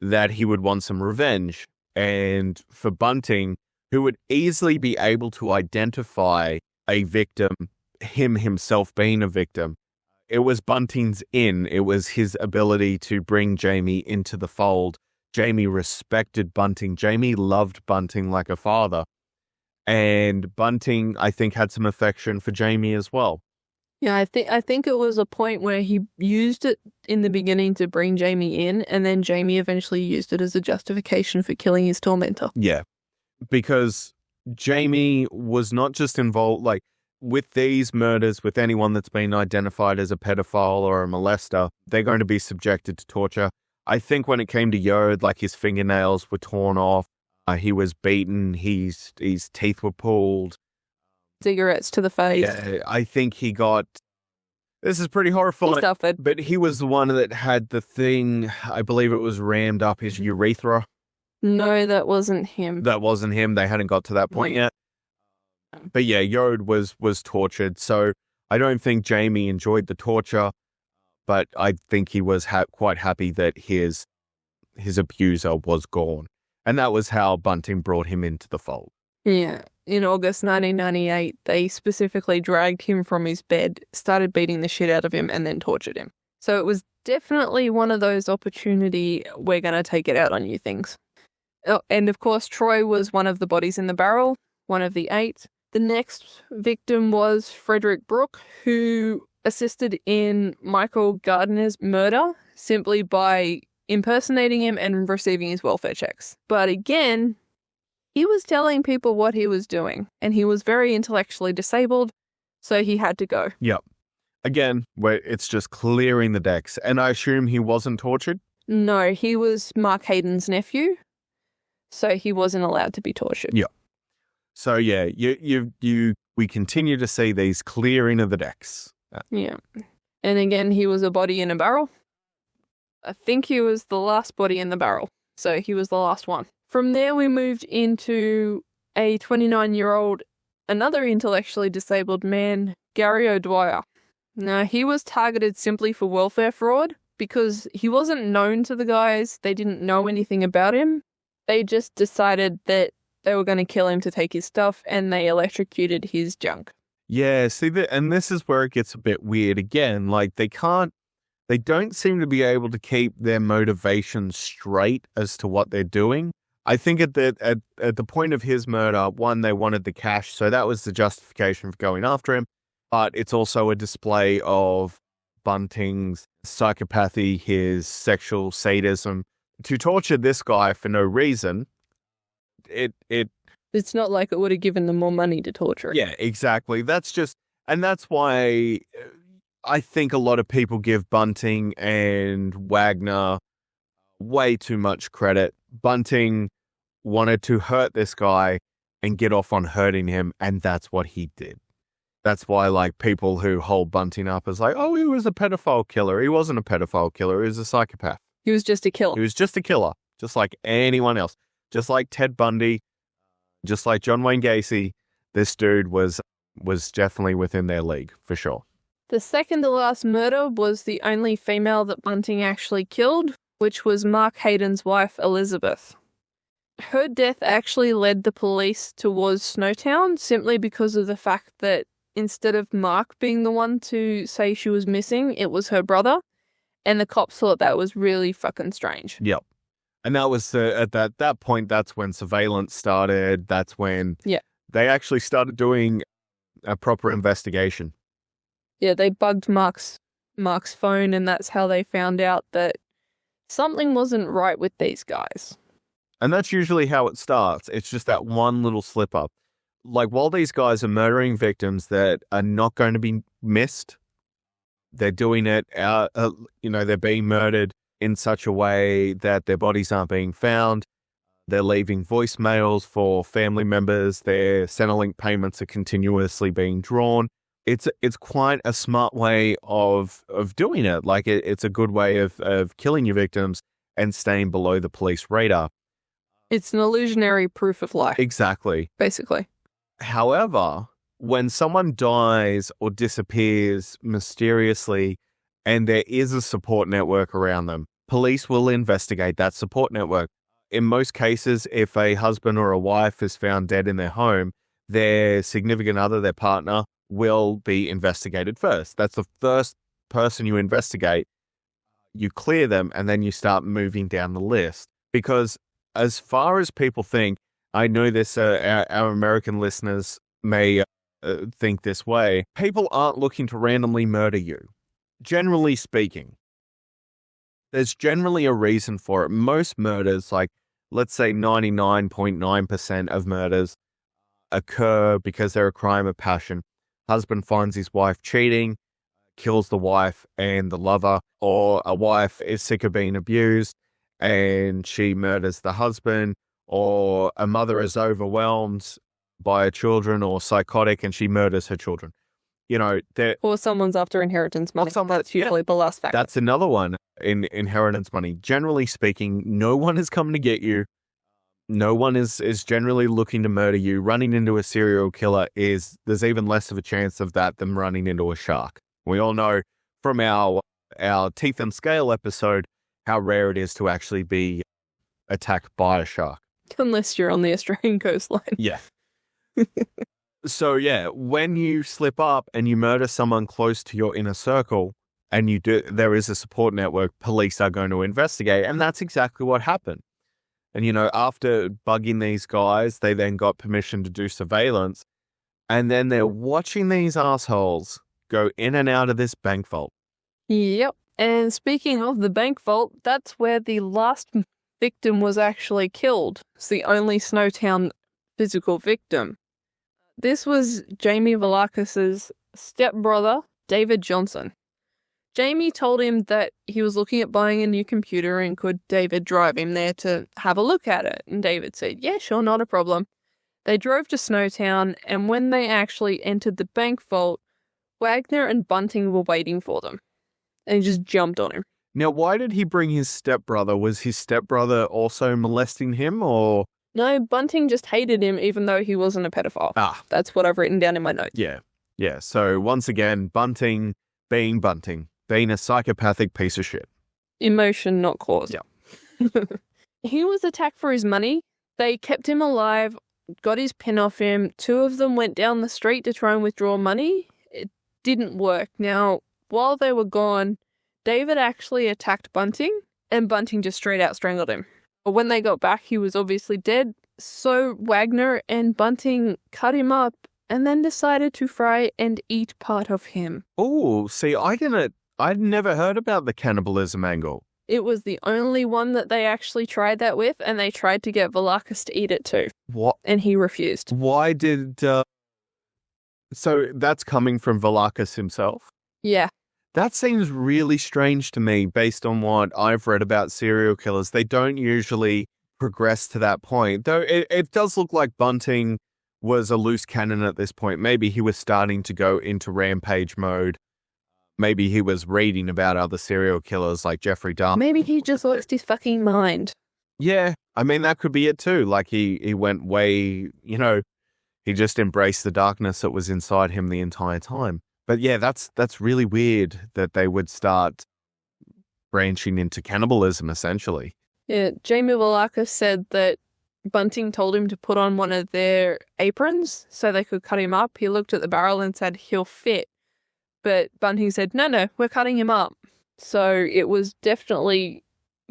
Speaker 6: that he would want some revenge. And for Bunting, who would easily be able to identify a victim, him himself being a victim, it was Bunting's it was his ability to bring Jamie into the fold. Jamie respected Bunting. Jamie loved Bunting like a father. And Bunting, I think, had some affection for Jamie as well.
Speaker 8: Yeah, I think it was a point where he used it in the beginning to bring Jamie in, and then Jamie eventually used it as a justification for killing his tormentor.
Speaker 6: Yeah, because Jamie was not just involved, like, with these murders, with anyone that's been identified as a pedophile or a molester, they're going to be subjected to torture. I think when it came to Yode, like, his fingernails were torn off, he was beaten, his teeth were pulled.
Speaker 8: Cigarettes to the face.
Speaker 6: Yeah, I think he got... This is pretty horrifying.
Speaker 8: He suffered.
Speaker 6: But he was the one that had the thing, I believe it was rammed up his urethra.
Speaker 8: No, that wasn't him.
Speaker 6: That wasn't him. They hadn't got to that point yet. But yeah, Yode was tortured. So I don't think Jamie enjoyed the torture, but I think he was quite happy that his abuser was gone. And that was how Bunting brought him into the fold.
Speaker 8: Yeah. In August 1998, they specifically dragged him from his bed, started beating the shit out of him, and then tortured him. So it was definitely one of those opportunity, we're going to take it out on you things. Oh, and of course, Troy was one of the bodies in the barrel, one of the 8. The next victim was Frederick Brooke, who assisted in Michael Gardner's murder simply by impersonating him and receiving his welfare checks. But again, he was telling people what he was doing, and he was very intellectually disabled, so he had to go.
Speaker 6: Yep. Again, where it's just clearing the decks. And I assume he wasn't tortured?
Speaker 8: No, he was Mark Hayden's nephew, so he wasn't allowed to be tortured.
Speaker 6: Yep. So yeah, we continue to see these clearing of the decks.
Speaker 8: Yeah. And again, he was a body in a barrel. I think he was the last body in the barrel, so he was the last one. From there, we moved into a 29-year-old, another intellectually disabled man, Gary O'Dwyer. Now, he was targeted simply for welfare fraud because he wasn't known to the guys. They didn't know anything about him. They just decided that they were going to kill him to take his stuff, and they electrocuted his junk.
Speaker 6: Yeah, see, and this is where it gets a bit weird again. Like, they don't seem to be able to keep their motivation straight as to what they're doing. I think at the point of his murder, one, they wanted the cash, so that was the justification for going after him. But it's also a display of Bunting's psychopathy, his sexual sadism. To torture this guy for no reason,
Speaker 8: it's not like it would have given them more money to torture him.
Speaker 6: Yeah, exactly. That's why I think a lot of people give Bunting and Wagner way too much credit. Bunting wanted to hurt this guy and get off on hurting him, and that's what he did. That's why, like, people who hold Bunting up as like, oh, he was a pedophile killer. He wasn't a pedophile killer. He was a psychopath.
Speaker 8: He was just a killer.
Speaker 6: He was just a killer, just like anyone else. Just like Ted Bundy, just like John Wayne Gacy, this dude was definitely within their league, for sure.
Speaker 8: The second to last murder was the only female that Bunting actually killed, which was Mark Hayden's wife, Elizabeth. Her death actually led the police towards Snowtown simply because of the fact that instead of Mark being the one to say she was missing, it was her brother. And the cops thought that was really fucking strange.
Speaker 6: Yep. And that was at that point, that's when surveillance started. That's when they actually started doing a proper investigation.
Speaker 8: Yeah, they bugged Mark's phone, and that's how they found out that something wasn't right with these guys.
Speaker 6: And that's usually how it starts. It's just that one little slip up. Like, while these guys are murdering victims that are not going to be missed, they're doing it out, they're being murdered in such a way that their bodies aren't being found. They're leaving voicemails for family members. Their Centrelink payments are continuously being drawn. It's quite a smart way of doing it. Like, it's a good way of killing your victims and staying below the police radar.
Speaker 8: It's an illusionary proof of life.
Speaker 6: Exactly.
Speaker 8: Basically.
Speaker 6: However, when someone dies or disappears mysteriously and there is a support network around them, police will investigate that support network. In most cases, if a husband or a wife is found dead in their home, their significant other, their partner, will be investigated first. That's the first person you investigate. You clear them, and then you start moving down the list. Because as far as people think, I know this, our American listeners may think this way. People aren't looking to randomly murder you. Generally speaking, there's generally a reason for it. Most murders, like let's say 99.9% of murders, occur because they're a crime of passion. Husband finds his wife cheating, kills the wife and the lover, or a wife is sick of being abused and she murders the husband, or a mother is overwhelmed by her children or psychotic and she murders her children. You know,
Speaker 8: or someone's after inheritance money. That's usually the last factor.
Speaker 6: That's another one in inheritance money. Generally speaking, no one is coming to get you. No one is generally looking to murder you. Running into a serial killer there's even less of a chance of that than running into a shark. We all know from our Teeth and Scale episode how rare it is to actually be attacked by a shark.
Speaker 8: Unless you're on the Australian coastline.
Speaker 6: Yeah. So yeah, when you slip up and you murder someone close to your inner circle and there is a support network, police are going to investigate. And that's exactly what happened. And, you know, after bugging these guys, they then got permission to do surveillance. And then they're watching these assholes go in and out of this bank vault.
Speaker 8: Yep. And speaking of the bank vault, that's where the last victim was actually killed. It's the only Snowtown physical victim. This was Jamie Velakis's stepbrother, David Johnson. Jamie told him that he was looking at buying a new computer and could David drive him there to have a look at it. And David said, yeah, sure, not a problem. They drove to Snowtown, and when they actually entered the bank vault, Wagner and Bunting were waiting for them. And he just jumped on him.
Speaker 6: Now, why did he bring his stepbrother? Was his stepbrother also molesting him, or...?
Speaker 8: No, Bunting just hated him even though he wasn't a pedophile. That's what I've written down in my notes.
Speaker 6: Yeah. So, once again, Bunting, being a psychopathic piece of shit.
Speaker 8: Emotion, not cause.
Speaker 6: Yeah.
Speaker 8: He was attacked for his money. They kept him alive, got his pin off him. Two of them went down the street to try and withdraw money. It didn't work. Now, while they were gone, David actually attacked Bunting, and Bunting just straight out strangled him. But when they got back, he was obviously dead. So Wagner and Bunting cut him up and then decided to fry and eat part of him.
Speaker 6: Oh, see, I'd never heard about the cannibalism angle.
Speaker 8: It was the only one that they actually tried that with, and they tried to get Velakis to eat it too.
Speaker 6: What?
Speaker 8: And he refused.
Speaker 6: Why did... So that's coming from Velakis himself?
Speaker 8: Yeah.
Speaker 6: That seems really strange to me based on what I've read about serial killers. They don't usually progress to that point. Though it does look like Bunting was a loose cannon at this point. Maybe he was starting to go into rampage mode. Maybe he was reading about other serial killers like Jeffrey Dahmer.
Speaker 8: Maybe he just lost his fucking mind.
Speaker 6: Yeah, I mean, that could be it too. Like he went way, he just embraced the darkness that was inside him the entire time. But yeah, that's really weird that they would start branching into cannibalism, essentially.
Speaker 8: Yeah, Jamie Velakis said that Bunting told him to put on one of their aprons so they could cut him up. He looked at the barrel and said, he'll fit. But Bunting said, no, we're cutting him up. So it was definitely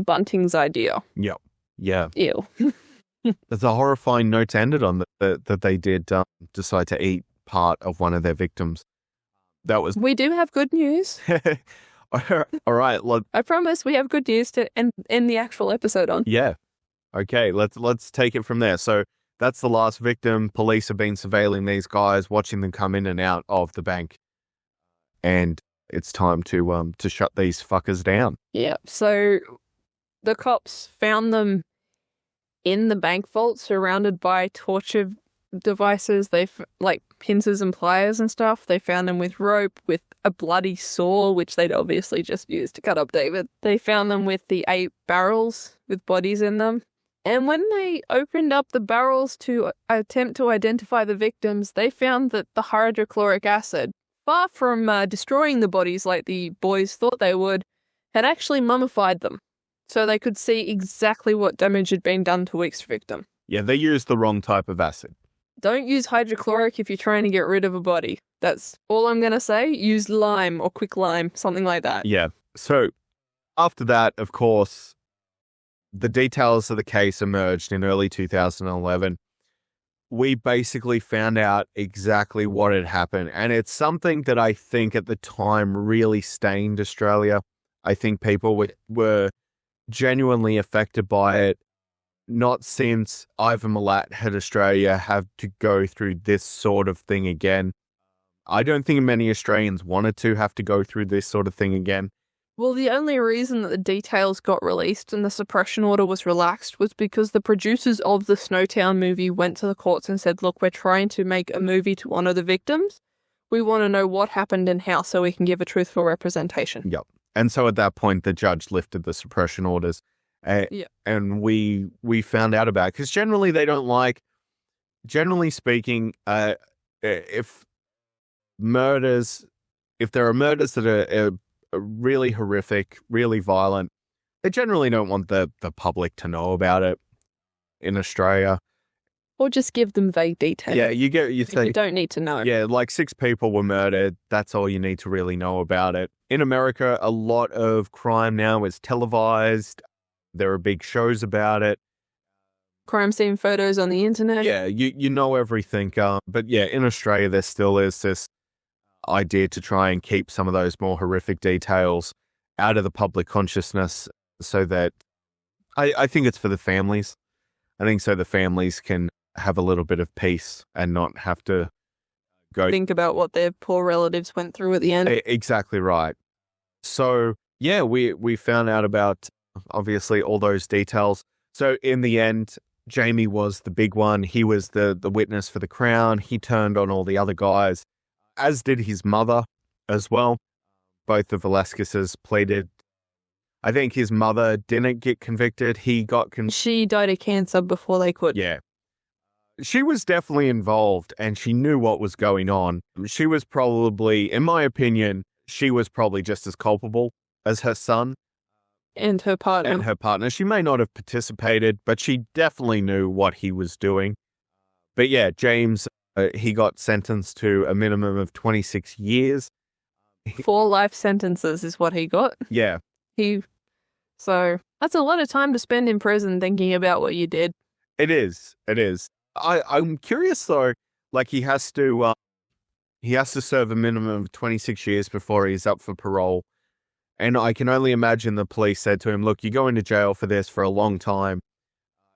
Speaker 8: Bunting's idea.
Speaker 6: Yep. Yeah.
Speaker 8: Ew.
Speaker 6: There's a horrifying note ended on that they did decide to eat part of one of their victims. That was.
Speaker 8: We do have good news.
Speaker 6: All right.
Speaker 8: I promise we have good news to end the actual episode on.
Speaker 6: Yeah. Okay. Let's take it from there. So that's the last victim. Police have been surveilling these guys, watching them come in and out of the bank, and it's time to shut these fuckers down.
Speaker 8: Yeah. So the cops found them in the bank vault, surrounded by torture devices. Like pincers and pliers and stuff. They found them with rope, with a bloody saw, which they'd obviously just used to cut up David. They found them with the 8 barrels with bodies in them. And when they opened up the barrels to attempt to identify the victims, they found that the hydrochloric acid, far from destroying the bodies like the boys thought they would, had actually mummified them. So they could see exactly what damage had been done to each victim.
Speaker 6: Yeah, they used the wrong type of acid.
Speaker 8: Don't use hydrochloric if you're trying to get rid of a body. That's all I'm going to say. Use lime or quick lime, something like that.
Speaker 6: Yeah. So after that, of course, the details of the case emerged in early 2011. we basically found out exactly what had happened. And it's something that I think at the time really stained Australia. I think people were genuinely affected by it. Not since Ivan Milat had Australia have to go through this sort of thing again. I don't think many Australians wanted to have to go through this sort of thing again.
Speaker 8: Well, the only reason that the details got released and the suppression order was relaxed was because the producers of the Snowtown movie went to the courts and said, look, we're trying to make a movie to honour the victims. We want to know what happened and how so we can give a truthful representation.
Speaker 6: Yep. And so at that point, the judge lifted the suppression orders. And we found out about it. Because generally they don't like, generally speaking, if there are murders that are really horrific, really violent, they generally don't want the public to know about it in Australia.
Speaker 8: Or just give them vague details.
Speaker 6: Yeah, you
Speaker 8: don't need to know.
Speaker 6: Yeah, like 6 people were murdered. That's all you need to really know about it. In America, a lot of crime now is televised. There are big shows about it.
Speaker 8: Crime scene photos on the internet.
Speaker 6: Yeah, you know everything. But yeah, in Australia, there still is this idea to try and keep some of those more horrific details out of the public consciousness so that I think it's for the families. I think so the families can have a little bit of peace and not have to go
Speaker 8: think about what their poor relatives went through at the end.
Speaker 6: Exactly right. So yeah, we found out about obviously all those details. So in the end, Jamie was the big one. He was the witness for the Crown. He turned on all the other guys, as did his mother as well. Both the Velasquez's pleaded. I think his mother didn't get convicted. He got
Speaker 8: She died of cancer before they could.
Speaker 6: Yeah. She was definitely involved and she knew what was going on. She was probably, in my opinion, she was probably just as culpable as her son.
Speaker 8: And her partner.
Speaker 6: She may not have participated, but she definitely knew what he was doing. But yeah, James, he got sentenced to a minimum of 26 years.
Speaker 8: 4 life sentences is what he got.
Speaker 6: Yeah.
Speaker 8: So that's a lot of time to spend in prison thinking about what you did.
Speaker 6: It is. I'm curious though, like he has to serve a minimum of 26 years before he's up for parole. And I can only imagine the police said to him, look, you go into jail for this for a long time.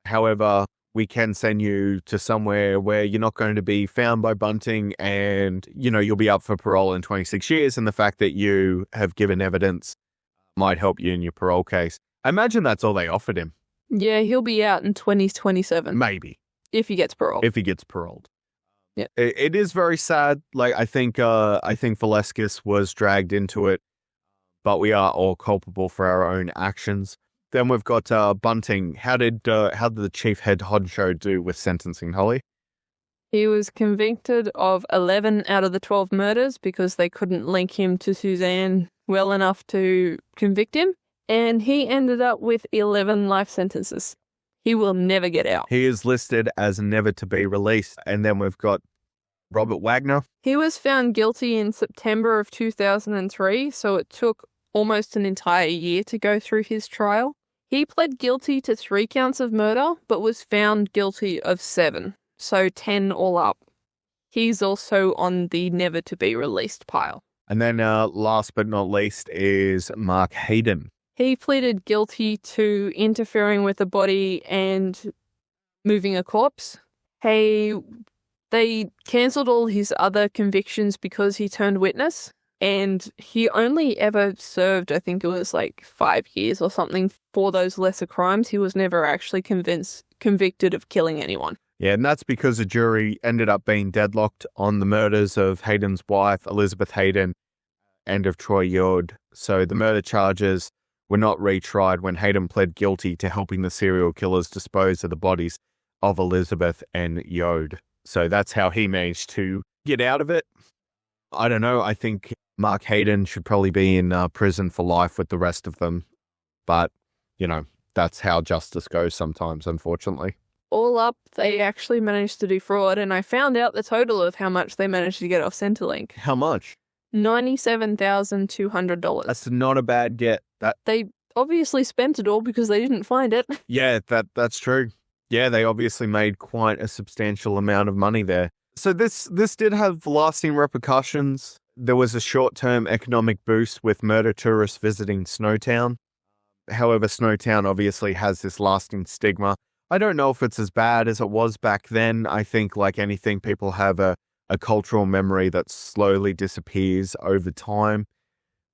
Speaker 6: However, we can send you to somewhere where you're not going to be found by Bunting and, you'll be up for parole in 26 years. And the fact that you have given evidence might help you in your parole case. I imagine that's all they offered him.
Speaker 8: Yeah, he'll be out in 2027.
Speaker 6: Maybe.
Speaker 8: If he gets paroled. Yeah.
Speaker 6: It is very sad. Like, I think Velasquez was dragged into it. But we are all culpable for our own actions. Then we've got Bunting. How did the chief head honcho do with sentencing, Holly?
Speaker 8: He was convicted of 11 out of the 12 murders because they couldn't link him to Suzanne well enough to convict him. And he ended up with 11 life sentences. He will never get out.
Speaker 6: He is listed as never to be released. And then we've got Robert Wagner.
Speaker 8: He was found guilty in September of 2003, so it took almost an entire year to go through his trial. He pled guilty to 3 counts of murder, but was found guilty of 7, so 10 all up. He's also on the never to be released pile.
Speaker 6: And then last but not least is Mark Hayden.
Speaker 8: He pleaded guilty to interfering with a body and moving a corpse. They cancelled all his other convictions because he turned witness, and he only ever served, I think it was like 5 years or something for those lesser crimes. He was never actually convicted of killing anyone.
Speaker 6: Yeah, and that's because the jury ended up being deadlocked on the murders of Hayden's wife, Elizabeth Hayden, and of Troy Yode. So the murder charges were not retried when Hayden pled guilty to helping the serial killers dispose of the bodies of Elizabeth and Yode. So that's how he managed to get out of it. I don't know. I think Mark Hayden should probably be in prison for life with the rest of them. But, that's how justice goes sometimes, unfortunately.
Speaker 8: All up, they actually managed to do fraud, and I found out the total of how much they managed to get off Centrelink.
Speaker 6: How much?
Speaker 8: $97,200.
Speaker 6: That's not a bad get.
Speaker 8: They obviously spent it all because they didn't find it.
Speaker 6: Yeah, that's true. Yeah, they obviously made quite a substantial amount of money there. So this did have lasting repercussions. There was a short-term economic boost with murder tourists visiting Snowtown. However, Snowtown obviously has this lasting stigma. I don't know if it's as bad as it was back then. I think, like anything, people have a cultural memory that slowly disappears over time.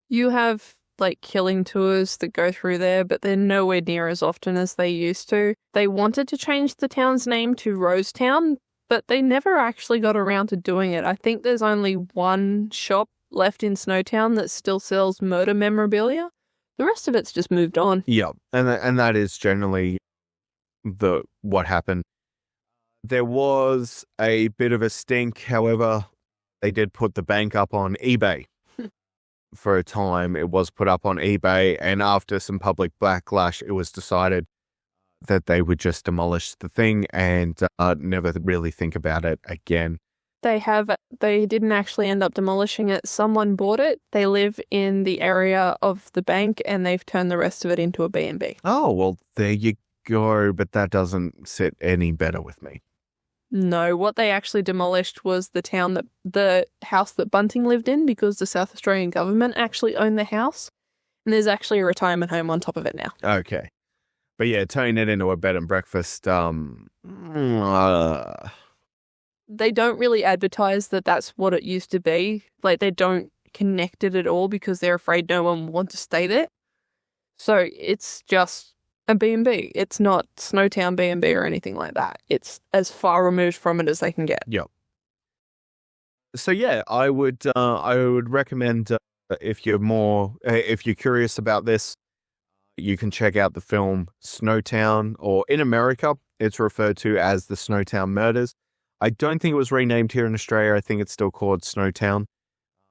Speaker 8: You have like killing tours that go through there, but they're nowhere near as often as they used to. They wanted to change the town's name to Rosetown, but they never actually got around to doing it. I think there's only one shop left in Snowtown that still sells murder memorabilia. The rest of it's just moved on.
Speaker 6: Yeah, and that is generally what happened. There was a bit of a stink, however, they did put the bank up on eBay. For a time, it was put up on eBay, and after some public backlash, it was decided that they would just demolish the thing and never really think about it again.
Speaker 8: They didn't actually end up demolishing it. Someone bought it. They live in the area of the bank, and they've turned the rest of it into a B&B.
Speaker 6: Oh, well, there you go, but that doesn't sit any better with me.
Speaker 8: No, what they actually demolished was the house that Bunting lived in, because the South Australian government actually owned the house, and there's actually a retirement home on top of it now.
Speaker 6: Okay. But yeah, turning it into a bed and breakfast,
Speaker 8: They don't really advertise that that's what it used to be. Like, they don't connect it at all because they're afraid no one will want to stay there. So it's just a B&B. It's not Snowtown B&B or anything like that. It's as far removed from it as they can get.
Speaker 6: Yep. So yeah, I would recommend if you're curious about this, you can check out the film Snowtown, or in America, it's referred to as the Snowtown Murders. I don't think it was renamed here in Australia. I think it's still called Snowtown.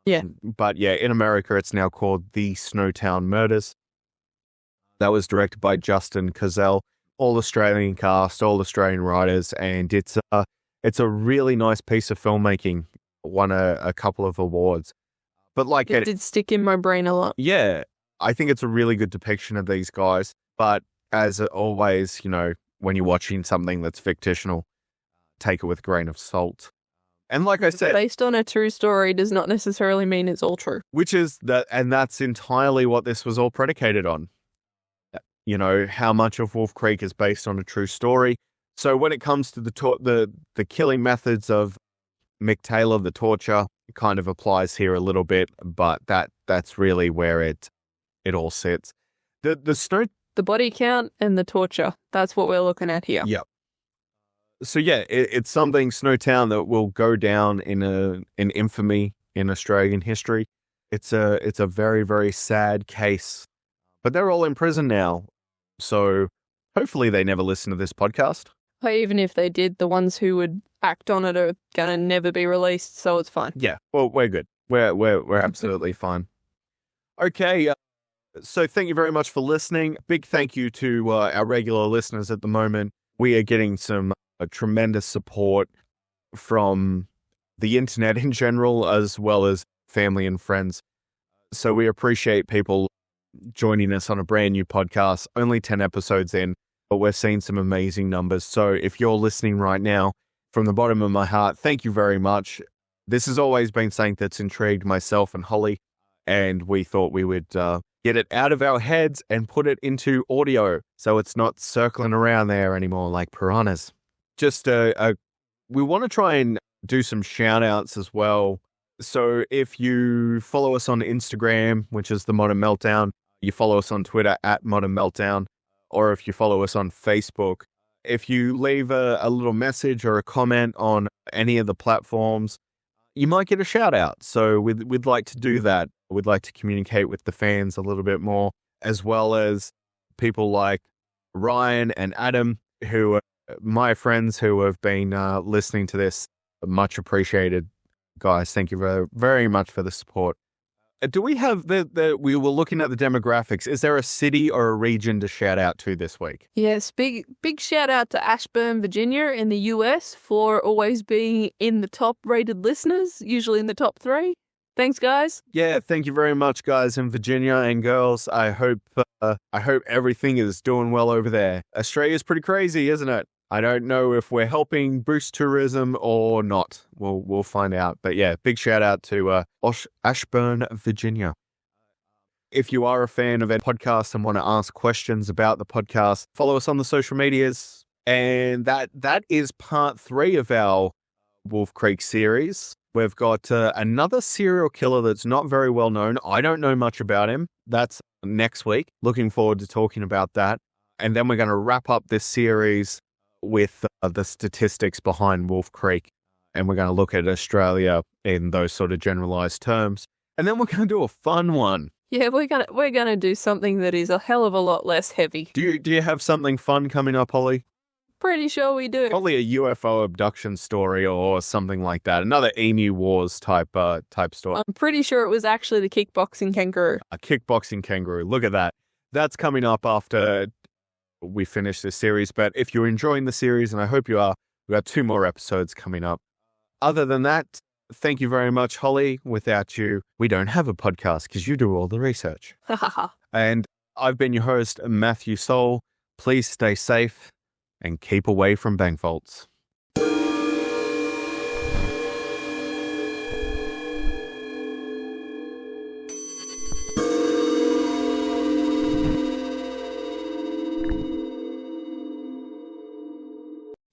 Speaker 8: Yeah.
Speaker 6: But yeah, in America, it's now called the Snowtown Murders. That was directed by Justin Cazell, all Australian cast, all Australian writers, and it's a really nice piece of filmmaking. Won a couple of awards. But like
Speaker 8: it did stick in my brain a lot.
Speaker 6: Yeah, I think it's a really good depiction of these guys. But as always, when you're watching something that's fictional, take it with a grain of salt. And like I said,
Speaker 8: based on a true story does not necessarily mean it's all true.
Speaker 6: Which is that, and that's entirely what this was all predicated on. How much of Wolf Creek is based on a true story. So when it comes to the killing methods of Mick Taylor, the torture, it kind of applies here a little bit, but that's really where it all sits. The
Speaker 8: body count and the torture, that's what we're looking at here.
Speaker 6: Yep. So yeah, it's something, Snowtown, that will go down in infamy in Australian history. It's a very, very sad case, but they're all in prison now. So hopefully they never listen to this podcast.
Speaker 8: But even if they did, the ones who would act on it are gonna never be released, so it's fine.
Speaker 6: Yeah, well, we're good. We're absolutely fine. Okay, so thank you very much for listening. Big thank you to our regular listeners at the moment. We are getting some tremendous support from the internet in general, as well as family and friends. So we appreciate people joining us on a brand new podcast, only 10 episodes in, but we're seeing some amazing numbers. So if you're listening right now, from the bottom of my heart, thank you very much. This has always been something that's intrigued myself and Holly, and we thought we would get it out of our heads and put it into audio, so it's not circling around there anymore like piranhas. Just we want to try and do some shout outs as well. So if you follow us on Instagram, which is The Modern Meltdown, you follow us on Twitter at Modern Meltdown, or if you follow us on Facebook, if you leave a little message or a comment on any of the platforms, you might get a shout out. So we'd like to do that. We'd like to communicate with the fans a little bit more, as well as people like Ryan and Adam, who are my friends who have been listening to this. Much appreciated, guys. Thank you very, very much for the support. Do we have we were looking at the demographics. Is there a city or a region to shout out to this week?
Speaker 8: Yes, big shout out to Ashburn, Virginia in the US for always being in the top rated listeners, usually in the top 3. Thanks, guys.
Speaker 6: Yeah, thank you very much, guys in Virginia and girls. I hope everything is doing well over there. Australia's pretty crazy, isn't it? I don't know if we're helping boost tourism or not. We'll find out. But yeah, big shout out to Ashburn, Virginia. If you are a fan of our podcast and want to ask questions about the podcast, follow us on the social medias. And that is part 3 of our Wolf Creek series. We've got another serial killer that's not very well known. I don't know much about him. That's next week. Looking forward to talking about that. And then we're going to wrap up this series with the statistics behind Wolf Creek. And we're going to look at Australia in those sort of generalized terms. And then we're going to do a fun one.
Speaker 8: Yeah, we're gonna do something that is a hell of a lot less heavy.
Speaker 6: Do you have something fun coming up, Holly?
Speaker 8: Pretty sure we do.
Speaker 6: Probably a UFO abduction story or something like that. Another Emu Wars type story.
Speaker 8: I'm pretty sure it was actually the kickboxing kangaroo.
Speaker 6: A kickboxing kangaroo. Look at that. That's coming up after we finish this series. But if you're enjoying the series, and I hope you are, we've got 2 more episodes coming up. Other than that, thank you very much, Holly. Without you, we don't have a podcast because you do all the research. And I've been your host, Matthew Soul. Please stay safe and keep away from bank vaults.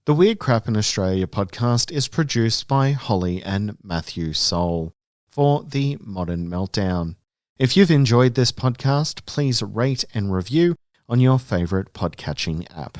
Speaker 9: The Weird Crap in Australia podcast is produced by Holly and Matthew Soul for The Modern Meltdown. If you've enjoyed this podcast, please rate and review on your favourite podcatching app.